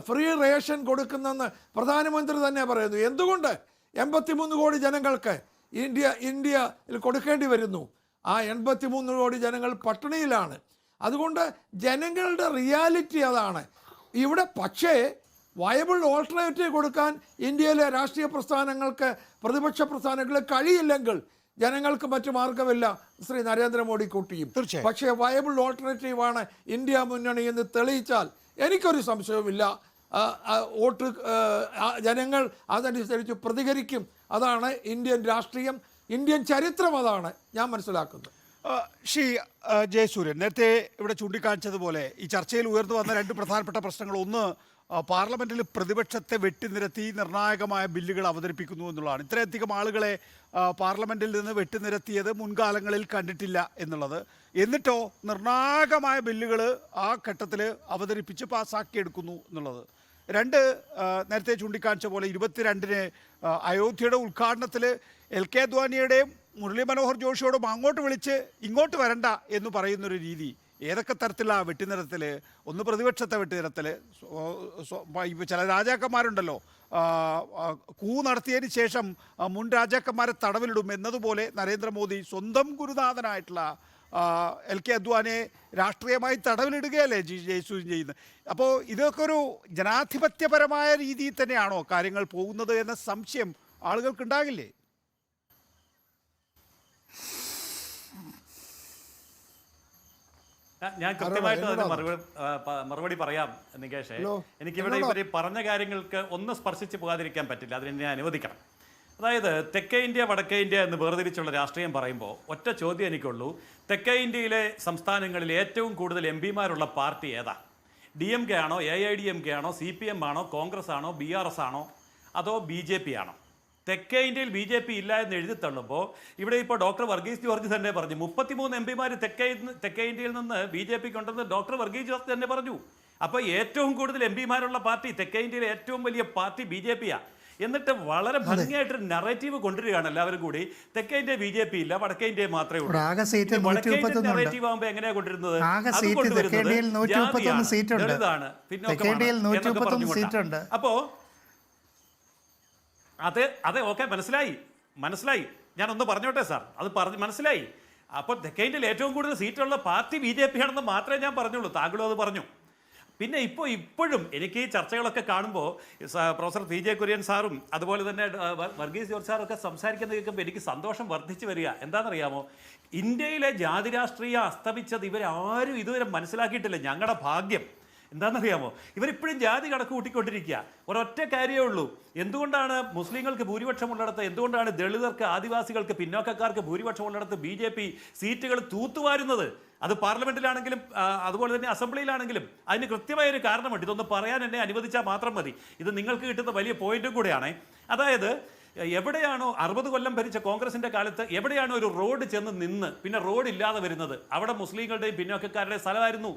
ഫ്രീ റേഷൻ കൊടുക്കുന്നെന്ന് പ്രധാനമന്ത്രി തന്നെ പറയുന്നു. എന്തുകൊണ്ട് 83 കോടി ജനങ്ങൾക്ക് ഇന്ത്യയിൽ കൊടുക്കേണ്ടി വരുന്നു? ആ 83 കോടി ജനങ്ങൾ പട്ടിണിയിലാണ്. അതുകൊണ്ട് ജനങ്ങളുടെ റിയാലിറ്റി അതാണ് ഇവിടെ. പക്ഷേ വയബിൾ ഓൾട്ടർനേറ്റീവ് കൊടുക്കാൻ ഇന്ത്യയിലെ രാഷ്ട്രീയ പ്രസ്ഥാനങ്ങൾക്ക്, പ്രതിപക്ഷ പ്രസ്ഥാനങ്ങൾക്ക് കഴിയില്ലെങ്കിൽ ജനങ്ങൾക്ക് മറ്റു മാർഗമില്ല, ശ്രീ നരേന്ദ്രമോദി കൂട്ടിയും. പക്ഷേ വയബിൾ ഓൾട്ടർനേറ്റീവാണ് ഇന്ത്യ മുന്നണി എന്ന് തെളിയിച്ചാൽ എനിക്കൊരു സംശയവുമില്ല, ജനങ്ങൾ അതനുസരിച്ച് പ്രതികരിക്കും. അതാണ് ഇന്ത്യൻ രാഷ്ട്രീയം. ഇന്ത്യൻ ചരിത്രം അതാണ് ഞാൻ മനസ്സിലാക്കുന്നത്. ശ്രീ ജയസൂര്യൻ നേരത്തെ ഇവിടെ ചൂണ്ടിക്കാണിച്ചതുപോലെ ഈ ചർച്ചയിൽ ഉയർന്നു വന്ന രണ്ട് പ്രധാനപ്പെട്ട പ്രശ്നങ്ങൾ, ഒന്ന് പാർലമെന്റിൽ പ്രതിപക്ഷത്തെ വെട്ടിനിരത്തി നിർണായകമായ ബില്ലുകൾ അവതരിപ്പിക്കുന്നു എന്നുള്ളതാണ്. ഇത്രയധികം ആളുകളെ പാർലമെന്റിൽ നിന്ന് വെട്ടിനിരത്തിയത് മുൻകാലങ്ങളിൽ കണ്ടിട്ടില്ല എന്നുള്ളത്. എന്നിട്ടോ നിർണായകമായ ബില്ലുകൾ ആ ഘട്ടത്തിൽ അവതരിപ്പിച്ച് പാസ്സാക്കിയെടുക്കുന്നു എന്നുള്ളത്. രണ്ട്, നേരത്തെ ചൂണ്ടിക്കാണിച്ച പോലെ 22-ന് അയോധ്യയുടെ ഉദ്ഘാടനത്തിൽ LK അദ്വാനിയുടെയും മുരളി മനോഹർ ജോഷിയോടും അങ്ങോട്ട് വിളിച്ച് ഇങ്ങോട്ട് വരണ്ട എന്ന് പറയുന്നൊരു രീതി. ഏതൊക്കെ തരത്തിലുള്ള വെട്ടിനിരത്തൽ? ഒന്ന് പ്രതിപക്ഷത്തെ വെട്ടിനിരത്തൽ. ചില രാജാക്കന്മാരുണ്ടല്ലോ, കൂ നടത്തിയതിന് ശേഷം മുൻ രാജാക്കന്മാരെ തടവിലിടും എന്നതുപോലെ നരേന്ദ്രമോദി സ്വന്തം ഗുരുനാഥനായിട്ടുള്ള LK അദ്വാനിയെ രാഷ്ട്രീയമായി തടവിലിടുകയല്ലേ ജയസൂര്യൻ ചെയ്യുന്നത്. അപ്പോൾ ഇതൊക്കെ ഒരു ജനാധിപത്യപരമായ രീതിയിൽ തന്നെയാണോ കാര്യങ്ങൾ പോകുന്നത് എന്ന സംശയം ആളുകൾക്കുണ്ടാകില്ലേ? ഞാൻ കൃത്യമായിട്ട് അതിന് മറുപടി പറയാം നികേഷേ. എനിക്കിവിടെ ഇവർ പറഞ്ഞ കാര്യങ്ങൾക്ക് ഒന്ന് സ്പർശിച്ച് പോകാതിരിക്കാൻ പറ്റില്ല, അതിനെ അനുവദിക്കണം. അതായത് തെക്കേ ഇന്ത്യ വടക്കേ ഇന്ത്യ എന്ന് വേർതിരിച്ചുള്ള രാഷ്ട്രീയം പറയുമ്പോൾ ഒറ്റ ചോദ്യം എനിക്കുള്ളൂ. തെക്കേ ഇന്ത്യയിലെ സംസ്ഥാനങ്ങളിൽ ഏറ്റവും കൂടുതൽ MP-മാരുള്ള പാർട്ടി ഏതാ? DMK ആണോ, AIDMK ആണോ, CPM ആണോ, കോൺഗ്രസ് ആണോ, BRS ആണോ, അതോ BJP ആണോ? തെക്കേ ഇന്ത്യയിൽ BJP ഇല്ല എന്ന് എഴുതി തള്ളുമ്പോൾ ഇവിടെ ഇപ്പോൾ ഡോക്ടർ വർഗീസ് ജോർജ് തന്നെ പറഞ്ഞു 33 MP-മാർ തെക്കേ ഇന്ത്യയിൽ നിന്ന് BJPക്ക് ഉണ്ടെന്ന് ഡോക്ടർ വർഗീസ് ജോർജ് തന്നെ പറഞ്ഞു. അപ്പോൾ ഏറ്റവും കൂടുതൽ MP-മാരുള്ള പാർട്ടി തെക്കേ ഇന്ത്യയിലെ ഏറ്റവും വലിയ പാർട്ടി BJP-യാണ്. എന്നിട്ട് വളരെ ഭംഗിയായിട്ടൊരു നറേറ്റീവ് കൊണ്ടുവരികയാണ് എല്ലാവരും കൂടി. തെക്കേ ഇന്ത്യ BJP ഇല്ല, വടക്കേ ഇന്ത്യ മാത്രമേ ഉള്ളൂ. വടക്കേ ഇന്ത്യ നറേറ്റീവ് ആകുമ്പോൾ എങ്ങനെയാ കൊണ്ടിരുന്നത്? ദളിതാണ്, പിന്നോക്കമാണ്. അപ്പോ അതെ ഓക്കെ, മനസ്സിലായി. ഞാനൊന്ന് പറഞ്ഞോട്ടെ സാർ, അത് മനസ്സിലായി. അപ്പോൾ തെക്കേ ഇന്ത്യയിൽ ഏറ്റവും കൂടുതൽ സീറ്റുള്ള പാർട്ടി BJP ആണെന്ന് മാത്രമേ ഞാൻ പറഞ്ഞുള്ളൂ. താങ്കളും അത് പറഞ്ഞു. പിന്നെ ഇപ്പോഴും എനിക്ക് ഈ ചർച്ചകളൊക്കെ കാണുമ്പോൾ പ്രൊഫസർ PJ കുര്യൻ സാറും അതുപോലെ തന്നെ വർഗീസ് ജോർജ് സാറൊക്കെ സംസാരിക്കുന്നത് കേൾക്കുമ്പോൾ എനിക്ക് സന്തോഷം വർദ്ധിച്ചു വരിക. എന്താണെന്നറിയാമോ? ഇന്ത്യയിലെ ജാതി രാഷ്ട്രീയം അസ്തമിച്ചത് ഇവരാരും ഇതുവരെ മനസ്സിലാക്കിയിട്ടില്ല. ഞങ്ങളുടെ ഭാഗ്യം എന്താണെന്നറിയാമോ? ഇവരിപ്പോഴും ജാതി കണക്ക് കൂട്ടിക്കൊണ്ടിരിക്കുക. ഒരൊറ്റ കാര്യമേ ഉള്ളൂ. എന്തുകൊണ്ടാണ് മുസ്ലിങ്ങൾക്ക് ഭൂരിപക്ഷമുള്ളിടത്ത്, എന്തുകൊണ്ടാണ് ദളിതർക്ക്, ആദിവാസികൾക്ക്, പിന്നോക്കക്കാർക്ക് ഭൂരിപക്ഷമുള്ളിടത്ത് BJP സീറ്റുകൾ തൂത്തുവാരുന്നത്? അത് പാർലമെന്റിലാണെങ്കിലും അതുപോലെ തന്നെ അസംബ്ലിയിലാണെങ്കിലും അതിന് കൃത്യമായൊരു കാരണമുണ്ട്. ഇതൊന്ന് പറയാൻ എന്നെ അനുവദിച്ചാൽ മാത്രം മതി. ഇത് നിങ്ങൾക്ക് കിട്ടുന്ന വലിയ പോയിന്റും കൂടെയാണ്. അതായത് എവിടെയാണോ 60 കൊല്ലം ഭരിച്ച കോൺഗ്രസിന്റെ കാലത്ത് എവിടെയാണോ ഒരു റോഡ് ചെന്ന് നിന്ന് പിന്നെ റോഡ് ഇല്ലാതെ വരുന്നത്, അവിടെ മുസ്ലിങ്ങളുടെയും പിന്നോക്കക്കാരുടെയും സ്ഥലമായിരുന്നു.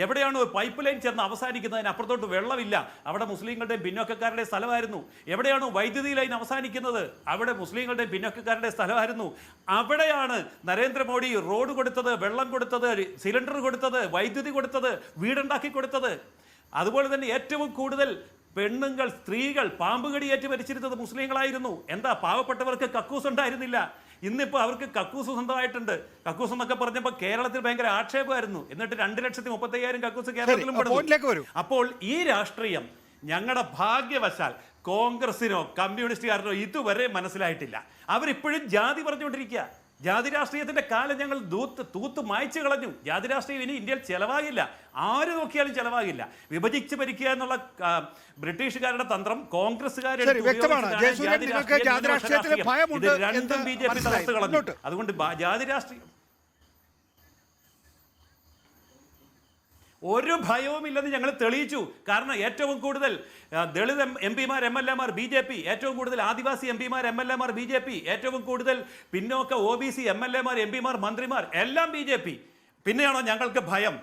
എവിടെയാണോ പൈപ്പ് ലൈൻ ചെന്ന് അവസാനിക്കുന്നതിന് അപ്പുറത്തോട്ട് വെള്ളമില്ല, അവിടെ മുസ്ലിങ്ങളുടെയും പിന്നോക്കക്കാരുടെ സ്ഥലമായിരുന്നു. എവിടെയാണോ വൈദ്യുതി ലൈൻ അവസാനിക്കുന്നത്, അവിടെ മുസ്ലിങ്ങളുടെയും പിന്നോക്കക്കാരുടെ സ്ഥലമായിരുന്നു. അവിടെയാണ് നരേന്ദ്രമോദി റോഡ് കൊടുത്തത്, വെള്ളം കൊടുത്തത്, സിലിണ്ടർ കൊടുത്തത്, വൈദ്യുതി കൊടുത്തത്, വീടുണ്ടാക്കി കൊടുത്തത്. അതുപോലെ തന്നെ ഏറ്റവും കൂടുതൽ പെണ്ണുങ്ങൾ, സ്ത്രീകൾ പാമ്പ് കടിയേറ്റ് മരിച്ചിരുന്നത് മുസ്ലിങ്ങളായിരുന്നു. എന്താ? പാവപ്പെട്ടവർക്ക് കക്കൂസ് ഉണ്ടായിരുന്നില്ല. ഇന്നിപ്പോൾ അവർക്ക് കക്കൂസ് സ്വന്തമായിട്ടുണ്ട്. കക്കൂസ് എന്നൊക്കെ പറഞ്ഞപ്പോൾ കേരളത്തിൽ ഭയങ്കര ആക്ഷേപമായിരുന്നു. എന്നിട്ട് 2,35,000 കക്കൂസ് കേരളത്തിലും പെടുന്നു. അപ്പോൾ ഈ രാഷ്ട്രീയം ഞങ്ങളുടെ ഭാഗ്യവശാൽ കോൺഗ്രസിനോ കമ്മ്യൂണിസ്റ്റുകാരനോ ഇതുവരെ മനസ്സിലായിട്ടില്ല. അവരിപ്പോഴും ജാതി പറഞ്ഞുകൊണ്ടിരിക്കുക. ജാതി രാഷ്ട്രീയത്തിന്റെ കാലം ഞങ്ങൾ തൂത്ത് മായ്ച്ചു കളഞ്ഞു. ജാതി രാഷ്ട്രീയം ഇനി ഇന്ത്യയിൽ ചെലവാകില്ല, ആര് നോക്കിയാലും ചെലവാകില്ല. വിഭജിച്ച് ഭരിക്കുക എന്നുള്ള ബ്രിട്ടീഷുകാരുടെ തന്ത്രം കോൺഗ്രസ്സുകാരുടെ രണ്ടും BJP തകർത്ത് കളഞ്ഞു. അതുകൊണ്ട് ജാതി രാഷ്ട്രീയം ഒരു ഭയവുമില്ലെന്ന് ഞങ്ങൾ തെളിയിച്ചു. കാരണം ഏറ്റവും കൂടുതൽ ദളിത് MP-മാർ MLA-മാർ BJP, ഏറ്റവും കൂടുതൽ ആദിവാസി MP-മാർ MLA-മാർ BJP, ഏറ്റവും കൂടുതൽ പിന്നോക്ക OBC MLA-മാർ MP-മാർ മന്ത്രിമാർ എല്ലാം BJP. പിന്നെയാണോ ഞങ്ങൾക്ക് ഭയം?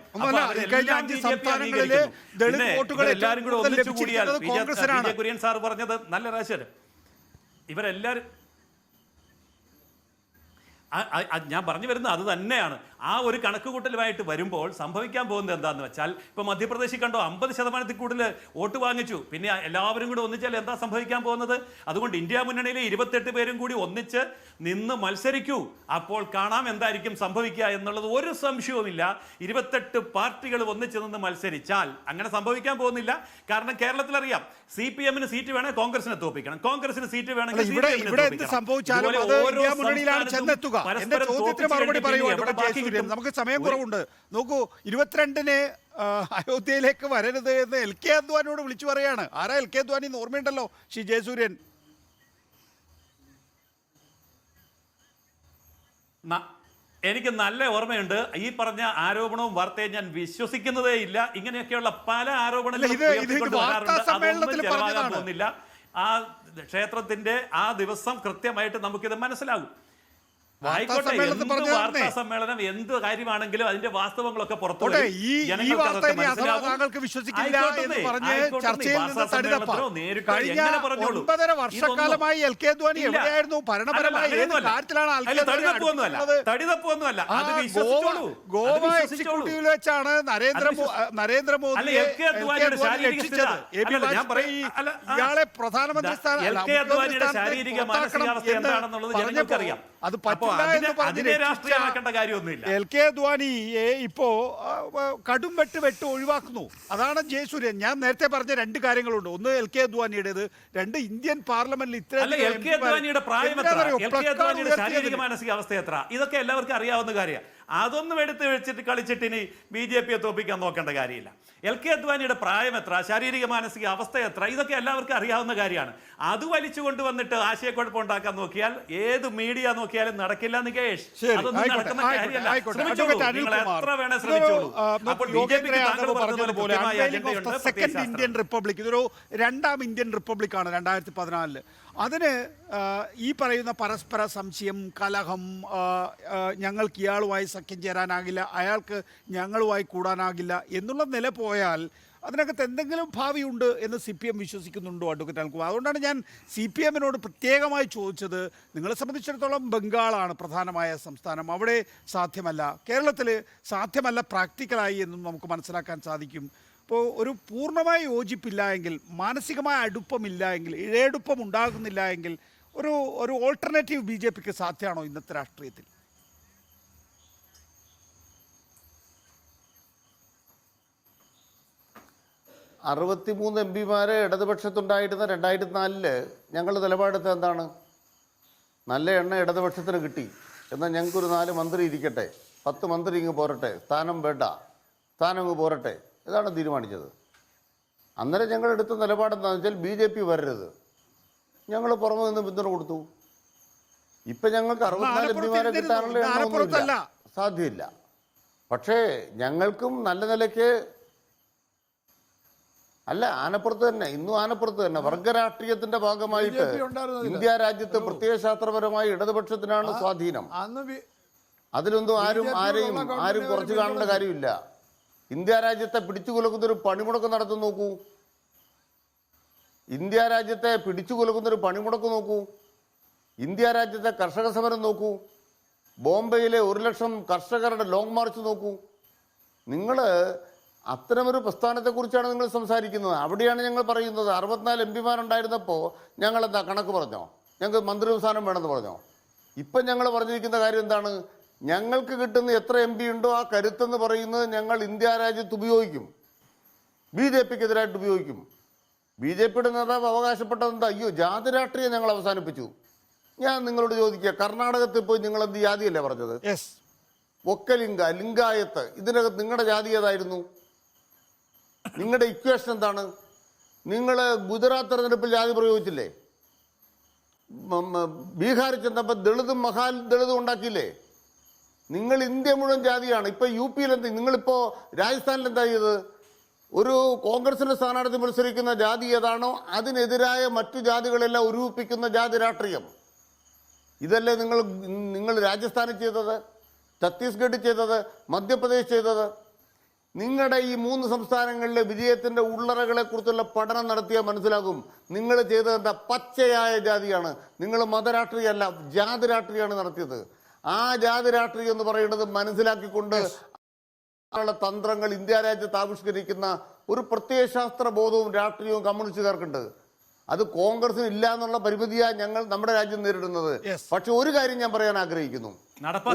എല്ലാവരും കൂടെ ഒന്നിച്ചു കൂടിയാൽ PJ കുര്യൻ സാർ പറഞ്ഞത് നല്ല രഹസ്യം. ഇവരെല്ലാവരും ഞാൻ പറഞ്ഞു വരുന്നത് അത് തന്നെയാണ്. ആ ഒരു കണക്കുകൂട്ടലുമായിട്ട് വരുമ്പോൾ സംഭവിക്കാൻ പോകുന്നത് എന്താണെന്ന് വെച്ചാൽ, ഇപ്പോൾ മധ്യപ്രദേശിൽ കണ്ടോ 50% കൂടുതൽ വോട്ട് വാങ്ങിച്ചു. പിന്നെ എല്ലാവരും കൂടി ഒന്നിച്ചാൽ എന്താ സംഭവിക്കാൻ പോകുന്നത്? അതുകൊണ്ട് ഇന്ത്യ മുന്നണിയിലെ 28 പേരും കൂടി ഒന്നിച്ച് നിന്ന് മത്സരിക്കൂ. അപ്പോൾ കാണാം എന്തായിരിക്കും സംഭവിക്കുക എന്നുള്ളത് ഒരു സംശയവുമില്ല. 28 പാർട്ടികൾ ഒന്നിച്ച് നിന്ന് മത്സരിച്ചാൽ അങ്ങനെ സംഭവിക്കാൻ പോകുന്നില്ല. കാരണം കേരളത്തിൽ അറിയാം, CPM-ന് സീറ്റ് വേണേൽ കോൺഗ്രസിനെ തോപ്പിക്കണം, കോൺഗ്രസിന് സീറ്റ് വേണമെങ്കിൽ നമുക്ക് സമയം കുറവുണ്ട്. നോക്കൂ, 22-ന് അയോധ്യയിലേക്ക് വരരുത് എന്ന് LK അദ്വാനിയോട് വിളിച്ചു പറയാണ്. ആരാ LK അദ്വാനി? ഓർമ്മയുണ്ടല്ലോ ശ്രീ ജയസൂര്യൻ. എനിക്ക് നല്ല ഓർമ്മയുണ്ട്. ഈ പറഞ്ഞ ആരോപണവും വാർത്തയും ഞാൻ വിശ്വസിക്കുന്നതേ ഇല്ല. ഇങ്ങനെയൊക്കെയുള്ള പല ആരോപണങ്ങളും ഉയർത്തിക്കൊണ്ട് വരാറുണ്ട്. അതൊന്നും ചെലവാകാൻ പോകുന്നില്ല. ആ ക്ഷേത്രത്തിന്റെ ആ ദിവസം കൃത്യമായിട്ട് നമുക്കിത് മനസ്സിലാകും. ആയിക്കോട്ടെ, എന്ത് വാർത്താ സമ്മേളനം എന്ത് കാര്യമാണെങ്കിലും അതിന്റെ വാസ്തവങ്ങളൊക്കെ പുറത്തു വരും. ജനങ്ങൾക്ക് അതൊക്കെ മനസ്സിലാകും. വർഷക്കാലമായി എൽ കെ അദ്വാനി എവിടെയായിരുന്നു? ഭരണപരമായി ഏത് കാര്യത്തിലാണ് ഗോവ എക്സിക്യൂട്ടീവിൽ വെച്ചാണ് നരേന്ദ്രമോദി ഇയാളെ പ്രധാനമന്ത്രി ശാരീരിക മാനസികാവസ്ഥ എന്താണെന്നുള്ളത് ജനങ്ങൾക്കറിയാം. അത് എൽ കെ അദ്വാനിയെ ഇപ്പോ കടും വെട്ട് ഒഴിവാക്കുന്നു. അതാണ് ജയസൂര്യൻ. ഞാൻ നേരത്തെ പറഞ്ഞ രണ്ട് കാര്യങ്ങളുണ്ട്. ഒന്ന് എൽ കെ അദ്വാനിയുടേത്, രണ്ട് ഇന്ത്യൻ പാർലമെന്റിൽ ശാരീരിക മാനസികാവസ്ഥ എത്ര, ഇതൊക്കെ എല്ലാവർക്കും അറിയാവുന്ന കാര്യമാണ്. അതൊന്നും എടുത്ത് വെച്ചിട്ട് കളിച്ചിട്ട് ഇനി ബി ജെ പിയെ തോപ്പിക്കാൻ നോക്കേണ്ട കാര്യമില്ല. എൽ കെ അദ്വാനിയുടെ പ്രായം എത്ര, ശാരീരിക മാനസിക അവസ്ഥ എത്ര, ഇതൊക്കെ എല്ലാവർക്കും അറിയാവുന്ന കാര്യമാണ്. അത് വലിച്ചു കൊണ്ടുവന്നിട്ട് ആശയക്കുഴപ്പം ഉണ്ടാക്കാൻ നോക്കിയാൽ ഏത് മീഡിയ നോക്കിയാലും നടക്കില്ല നികേഷ്. അതൊന്നും നടക്കുന്ന കാര്യമല്ല. ശ്രമിച്ചോളൂ, നിങ്ങൾ എത്ര വേണേ ശ്രമിച്ചോളൂ. അപ്പോൾ ബി ജെ പിക്ക് താങ്കൾ പറഞ്ഞതുപോലെ സെക്കൻഡ് ഇന്ത്യൻ റിപ്പബ്ലിക്, ഇതൊരു രണ്ടാം ഇന്ത്യൻ റിപ്പബ്ലിക്കാണ് 2014. അതിന് ഈ പറയുന്ന പരസ്പര സംശയം, കലഹം, ഞങ്ങൾക്ക് ഇയാളുമായി സഖ്യം ചേരാനാകില്ല, അയാൾക്ക് ഞങ്ങളുമായി കൂടാനാകില്ല എന്നുള്ള നില പോയാൽ അതിനകത്ത് എന്തെങ്കിലും ഭാവിയുണ്ട് എന്ന് CPM വിശ്വസിക്കുന്നുണ്ടോ അഡ്വക്കേറ്റ് അനിൽകുമാർ? അതുകൊണ്ടാണ് ഞാൻ CPM-നോട് പ്രത്യേകമായി ചോദിച്ചത്. നിങ്ങളെ സംബന്ധിച്ചിടത്തോളം ബംഗാളാണ് പ്രധാനമായ സംസ്ഥാനം, അവിടെ സാധ്യമല്ല, കേരളത്തിൽ സാധ്യമല്ല പ്രാക്ടിക്കലായി എന്നും നമുക്ക് മനസ്സിലാക്കാൻ സാധിക്കും. ഇപ്പോൾ ഒരു പൂർണ്ണമായ യോജിപ്പില്ല എങ്കിൽ, മാനസികമായ അടുപ്പമില്ല എങ്കിൽ, ഇഴയടുപ്പം ഉണ്ടാകുന്നില്ല എങ്കിൽ ഒരു ഓൾട്ടർനേറ്റീവ് BJP സാധ്യമാണോ ഇന്നത്തെ രാഷ്ട്രീയത്തിൽ? അറുപത്തിമൂന്ന് MP ഇടതുപക്ഷത്തുണ്ടായിരുന്ന 2004 ഞങ്ങൾ നിലപാടെടുത്ത എന്താണ്? നല്ല എണ്ണ ഇടതുപക്ഷത്തിന് കിട്ടി, എന്നാൽ ഞങ്ങൾക്കൊരു 4 മന്ത്രി ഇരിക്കട്ടെ, 10 മന്ത്രി ഇങ്ങ് പോരട്ടെ, സ്ഥാനം വേണ്ട, സ്ഥാനം ഇങ്ങ് പോരട്ടെ, ഇതാണ് തീരുമാനിച്ചത്. അന്നേരം ഞങ്ങൾ എടുത്ത നിലപാടെന്താണെന്ന് വെച്ചാൽ BJP വരരുത്. ഞങ്ങൾ പുറമെ നിന്ന് പിന്തുണ കൊടുത്തു. ഇപ്പം ഞങ്ങൾക്ക് 64 MP കിട്ടാനുള്ള എണ്ണമൊന്നുമില്ല, സാധ്യമില്ല. പക്ഷേ ഞങ്ങൾക്കും നല്ല നിലയ്ക്ക് അല്ല, ആനപ്പുറത്ത് തന്നെ, ഇന്നും ആനപ്പുറത്ത് തന്നെ വർഗരാഷ്ട്രീയത്തിന്റെ ഭാഗമായിട്ട് ഇന്ത്യ രാജ്യത്ത് പ്രത്യയശാസ്ത്രപരമായി ഇടതുപക്ഷത്തിനാണ് സ്വാധീനം. അതിലൊന്നും ആരും കുറച്ച് കാണേണ്ട കാര്യമില്ല. ഇന്ത്യ രാജ്യത്തെ പിടിച്ചു കുലക്കുന്നൊരു പണിമുടക്ക് നടത്തും നോക്കൂ. ഇന്ത്യ രാജ്യത്തെ പിടിച്ചു കുലക്കുന്നൊരു പണിമുടക്ക് നോക്കൂ. ഇന്ത്യ രാജ്യത്തെ കർഷക സമരം നോക്കൂ. ബോംബെയിലെ 1 ലക്ഷം കർഷകരുടെ ലോങ് മാർച്ച് നോക്കൂ. നിങ്ങൾ അത്തരമൊരു പ്രസ്ഥാനത്തെക്കുറിച്ചാണ് നിങ്ങൾ സംസാരിക്കുന്നത്. അവിടെയാണ് ഞങ്ങൾ പറയുന്നത് 64 MP ഉണ്ടായിരുന്നപ്പോൾ ഞങ്ങൾ എന്താ കണക്ക് പറഞ്ഞോ? ഞങ്ങൾക്ക് മന്ത്രിസ്ഥാനം വേണമെന്ന് പറഞ്ഞോ? ഇപ്പം ഞങ്ങൾ പറഞ്ഞിരിക്കുന്ന കാര്യം എന്താണ്? ഞങ്ങൾക്ക് കിട്ടുന്ന എത്ര MP ഉണ്ടോ ആ കരുത്തെന്ന് പറയുന്നത് ഞങ്ങൾ ഇന്ത്യ രാജ്യത്ത് ഉപയോഗിക്കും, BJPക്കെതിരായിട്ട് ഉപയോഗിക്കും. BJPയുടെ നേതാവ് അവകാശപ്പെട്ടത് എന്താ? അയ്യോ, ജാതി രാഷ്ട്രീയം ഞങ്ങൾ അവസാനിപ്പിച്ചു. ഞാൻ നിങ്ങളോട് ചോദിക്കുക, കർണാടകത്തിൽ പോയി നിങ്ങൾ എന്ത് ജാതിയല്ലേ പറഞ്ഞത്? ഒക്കലിംഗ, ലിംഗായത്ത്, ഇതിനകത്ത് നിങ്ങളുടെ ജാതി ഏതായിരുന്നു? നിങ്ങളുടെ ഇക്വേഷൻ എന്താണ്? നിങ്ങൾ ഗുജറാത്ത് തെരഞ്ഞെടുപ്പിൽ ജാതി പ്രയോഗിച്ചില്ലേ? ബീഹാറിൽ ചെന്നപ്പോൾ ദളിതും മഹാൽ ദളിതും ഉണ്ടാക്കിയില്ലേ? നിങ്ങൾ ഇന്ത്യ മുഴുവൻ ജാതിയാണ്. ഇപ്പൊ UP നിങ്ങളിപ്പോ രാജസ്ഥാനിൽ എന്താ ചെയ്തത്? ഒരു കോൺഗ്രസിന്റെ സ്ഥാനാർത്ഥി മത്സരിക്കുന്ന ജാതി ഏതാണോ അതിനെതിരായ മറ്റു ജാതികളെല്ലാം ഒരുമിപ്പിക്കുന്ന ജാതി രാഷ്ട്രീയം. ഇതല്ലേ നിങ്ങൾ രാജസ്ഥാനിൽ ചെയ്തത്, ഛത്തീസ്ഗഡിൽ ചെയ്തത്, മധ്യപ്രദേശ് ചെയ്തത്? നിങ്ങളുടെ ഈ 3 സംസ്ഥാനങ്ങളിലെ വിജയത്തിന്റെ ഉള്ളറകളെ കുറിച്ചുള്ള പഠനം നടത്തിയാൽ മനസ്സിലാകും നിങ്ങൾ ചെയ്തത് എന്താ. പച്ചയായ ജാതിയാണ്. നിങ്ങൾ മതരാഷ്ട്രീയമല്ല, ജാതി രാഷ്ട്രീയമാണ് നടത്തിയത്. ആ ജാതി രാഷ്ട്രീയം എന്ന് പറയുന്നത് മനസ്സിലാക്കിക്കൊണ്ട് തന്ത്രങ്ങൾ ഇന്ത്യ രാജ്യത്ത് ആവിഷ്കരിക്കുന്ന ഒരു പ്രത്യയശാസ്ത്ര ബോധവും രാഷ്ട്രീയവും കമ്മ്യൂണിസ്റ്റുകാർക്കുണ്ട്. അത് കോൺഗ്രസിന് ഇല്ല എന്നുള്ള പരിമിതിയാണ് നമ്മുടെ രാജ്യം നേരിടുന്നത്. പക്ഷെ ഒരു കാര്യം ഞാൻ പറയാൻ ആഗ്രഹിക്കുന്നു,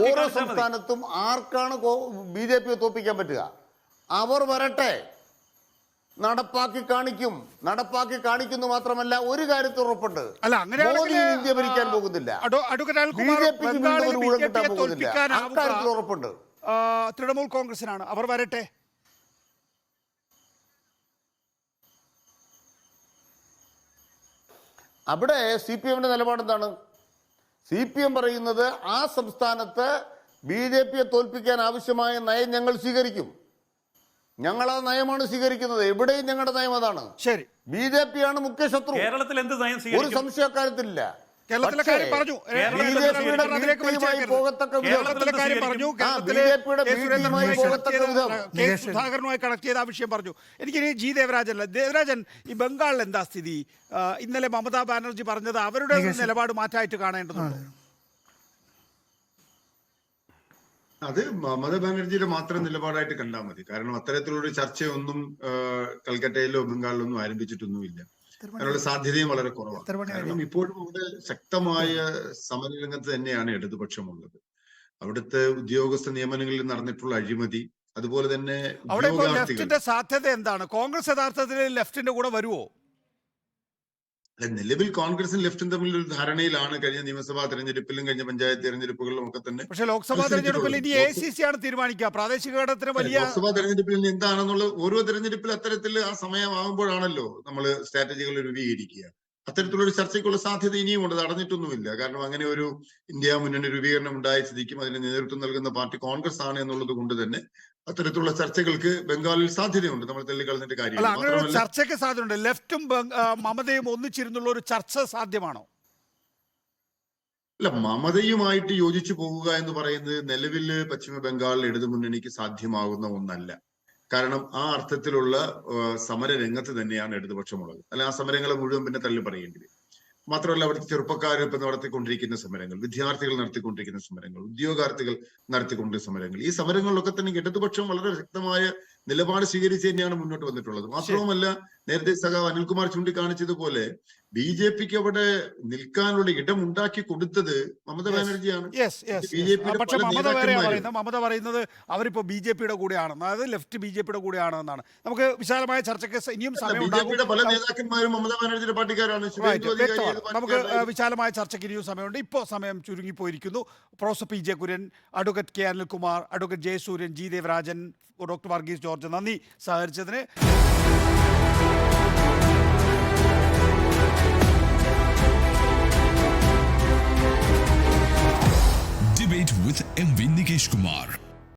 ഓരോ സംസ്ഥാനത്തും ആർക്കാണ് BJPയെ തോൽപ്പിക്കാൻ പറ്റുക? അവർ വരട്ടെ, നടപ്പാക്കി കാണിക്കുന്നു. മാത്രമല്ല ഒരു കാര്യത്തിൽ ഉറപ്പുണ്ട്, മോദി ഇന്ത്യ ഭരിക്കാൻ പോകുന്നില്ല, BJPക്ക് വീണ്ടും ഒരു ഊഴം കിട്ടാൻ പോകുന്നില്ല. അക്കാര്യത്തിൽ ഉറപ്പുണ്ട്. തൃണമൂൽ കോൺഗ്രസിനാണ്, അവർ വരട്ടെ. അവിടെ CPM-ന്റെ നിലപാട് എന്താണ്? CPM പറയുന്നത് ആ സംസ്ഥാനത്ത് BJPയെ തോൽപ്പിക്കാൻ ആവശ്യമായ നയം ഞങ്ങൾ സ്വീകരിക്കും. ഞങ്ങൾ ആ നയമാണ് സ്വീകരിക്കുന്നത്. എവിടെയും ഞങ്ങളുടെ നയം അതാണ്. ശരി, BJP ആണ് മുഖ്യ ശത്രു. കേരളത്തിൽ എന്ത് നയം ഒരു സ്വീകരിക്കും? സംശയക്കാര്യത്തിലില്ല. കേരളത്തിലെ കാര്യം പറഞ്ഞു. സുധാകരനുമായി കണക്ട് ചെയ്ത ആ വിഷയം പറഞ്ഞു. എനിക്കിനി ജി ദേവരാജൻ, ഈ ബംഗാളിൽ എന്താ സ്ഥിതി? ഇന്നലെ മമതാ ബാനർജി പറഞ്ഞത് അവരുടെ നിലപാട് മാറ്റായിട്ട് കാണേണ്ടതുണ്ട്. അത് മമതാ ബാനർജിയുടെ മാത്രം നിലപാടായിട്ട് കണ്ടാൽ മതി. കാരണം അത്തരത്തിലുള്ള ചർച്ചയൊന്നും കൽക്കട്ടയിലോ ബംഗാളിലോ ഒന്നും ആരംഭിച്ചിട്ടൊന്നുമില്ല. അതിനുള്ള സാധ്യതയും വളരെ കുറവാണ്. കാരണം ഇപ്പോഴും അവിടെ ശക്തമായ സമരരംഗത്ത് തന്നെയാണ് ഇടതുപക്ഷമുള്ളത്. അവിടുത്തെ ഉദ്യോഗസ്ഥ നിയമനങ്ങളിൽ നടന്നിട്ടുള്ള അഴിമതി, അതുപോലെ തന്നെ അവിടെ ലെഫ്റ്റിന്റെ സാധ്യത എന്താണ്? കോൺഗ്രസ് യഥാർത്ഥത്തിൽ ലെഫ്റ്റിന്റെ കൂടെ വരുമോ? നിലവിൽ കോൺഗ്രസും ലെഫ്റ്റും തമ്മിൽ ഒരു ധാരണയിലാണ് കഴിഞ്ഞ നിയമസഭാ തെരഞ്ഞെടുപ്പിലും കഴിഞ്ഞ പഞ്ചായത്ത് തെരഞ്ഞെടുപ്പുകളിലും ഒക്കെ തന്നെ. പക്ഷേ ലോക്സഭാ തെരഞ്ഞെടുപ്പിൽ ഇനി ACC ആണ് തീരുമാനിക്കുക. പ്രാദേശിക ഘടകത്തിന് വലിയ ലോക്സഭാ തെരഞ്ഞെടുപ്പിൽ ഇനി എന്താണെന്നുള്ള ഓരോ തെരഞ്ഞെടുപ്പിൽ അത്തരത്തിൽ ആ സമയമാകുമ്പോഴാണല്ലോ നമ്മൾ സ്ട്രാറ്റജികൾ രൂപീകരിക്കുക. അത്തരത്തിലുള്ള ചർച്ചയ്ക്കുള്ള സാധ്യത ഇനിയും ഉണ്ട്, നടന്നിട്ടൊന്നുമില്ല. കാരണം അങ്ങനെ ഒരു ഇന്ത്യ മുന്നണി രൂപീകരണം ഉണ്ടായ സ്ഥിതിക്കും അതിന് നേതൃത്വം നൽകുന്ന പാർട്ടി കോൺഗ്രസ് ആണ് എന്നുള്ളത് കൊണ്ട് തന്നെ അത്തരത്തിലുള്ള ചർച്ചകൾക്ക് ബംഗാളിൽ സാധ്യതയുണ്ട്. നമ്മൾ തള്ളിക്കളഞ്ഞിട്ട് കാര്യമില്ല. അങ്ങനെ ഒരു ചർച്ചയ്ക്ക് സാധ്യതയുണ്ട്. ലെഫ്റ്റും മമതയും ഒന്നിച്ചിരുന്നുള്ള ഒരു ചർച്ച സാധ്യമാണോ? അല്ല, മമതയുമായിട്ട് യോജിച്ചു പോവുക എന്ന് പറയുന്നത് നിലവിൽ പശ്ചിമ ബംഗാളിൽ ഇടതുമുന്നണിക്ക് സാധ്യമാകുന്ന ഒന്നല്ല. കാരണം ആ അർത്ഥത്തിലുള്ള സമര രംഗത്ത് തന്നെയാണ് ഇടതുപക്ഷമുള്ളത്. അല്ല, ആ സമരങ്ങളെ മുഴുവൻ പിന്നെ തള്ളി പറയേണ്ടി വരും. മാത്രമല്ല, അവിടുത്തെ ചെറുപ്പക്കാർ ഇപ്പൊ നടത്തിക്കൊണ്ടിരിക്കുന്ന സമരങ്ങൾ, വിദ്യാർത്ഥികൾ നടത്തിക്കൊണ്ടിരിക്കുന്ന സമരങ്ങൾ, ഉദ്യോഗാർത്ഥികൾ നടത്തിക്കൊണ്ടിരിക്കുന്ന സമരങ്ങൾ, ഈ സമരങ്ങളിലൊക്കെ തന്നെ ഇടതുപക്ഷം വളരെ ശക്തമായ നിലപാട് സ്വീകരിച്ച് തന്നെയാണ് മുന്നോട്ട് വന്നിട്ടുള്ളത്. മാത്രവുമല്ല, നേരത്തെ സഖാവ് അനിൽകുമാർ ചൂണ്ടിക്കാണിച്ചതുപോലെ BJPക്ക് അവിടെ നിൽക്കാനുള്ള ഇടം ഉണ്ടാക്കി കൊടുത്തത് മമതാ ബാനർജിയാണ്. പക്ഷെ മമത പറയുന്നത് അവരിപ്പോ BJPയുടെ കൂടെയാണെന്ന്, അതായത് ലെഫ്റ്റ് BJPയുടെ കൂടെയാണെന്നാണ്. നമുക്ക് വിശാലമായ ചർച്ചയ്ക്ക് ഇനിയും സമയം BJPയുടെ പല നേതാക്കന്മാരും മമതാ ബാനർജിയുടെ പാർട്ടിക്കാരാണ്. നമുക്ക് വിശാലമായ ചർച്ചയ്ക്ക് ഇനിയും സമയമുണ്ട്. ഇപ്പോൾ സമയം ചുരുങ്ങിപ്പോയിരിക്കുന്നു. Professor PJ Kurian, advocate K Anilkumar, advocate Jayasuryan, G Devarajan, doctor Varghese George, നന്ദി സഹകരിച്ചതിന്. Debate with MV Nikesh Kumar.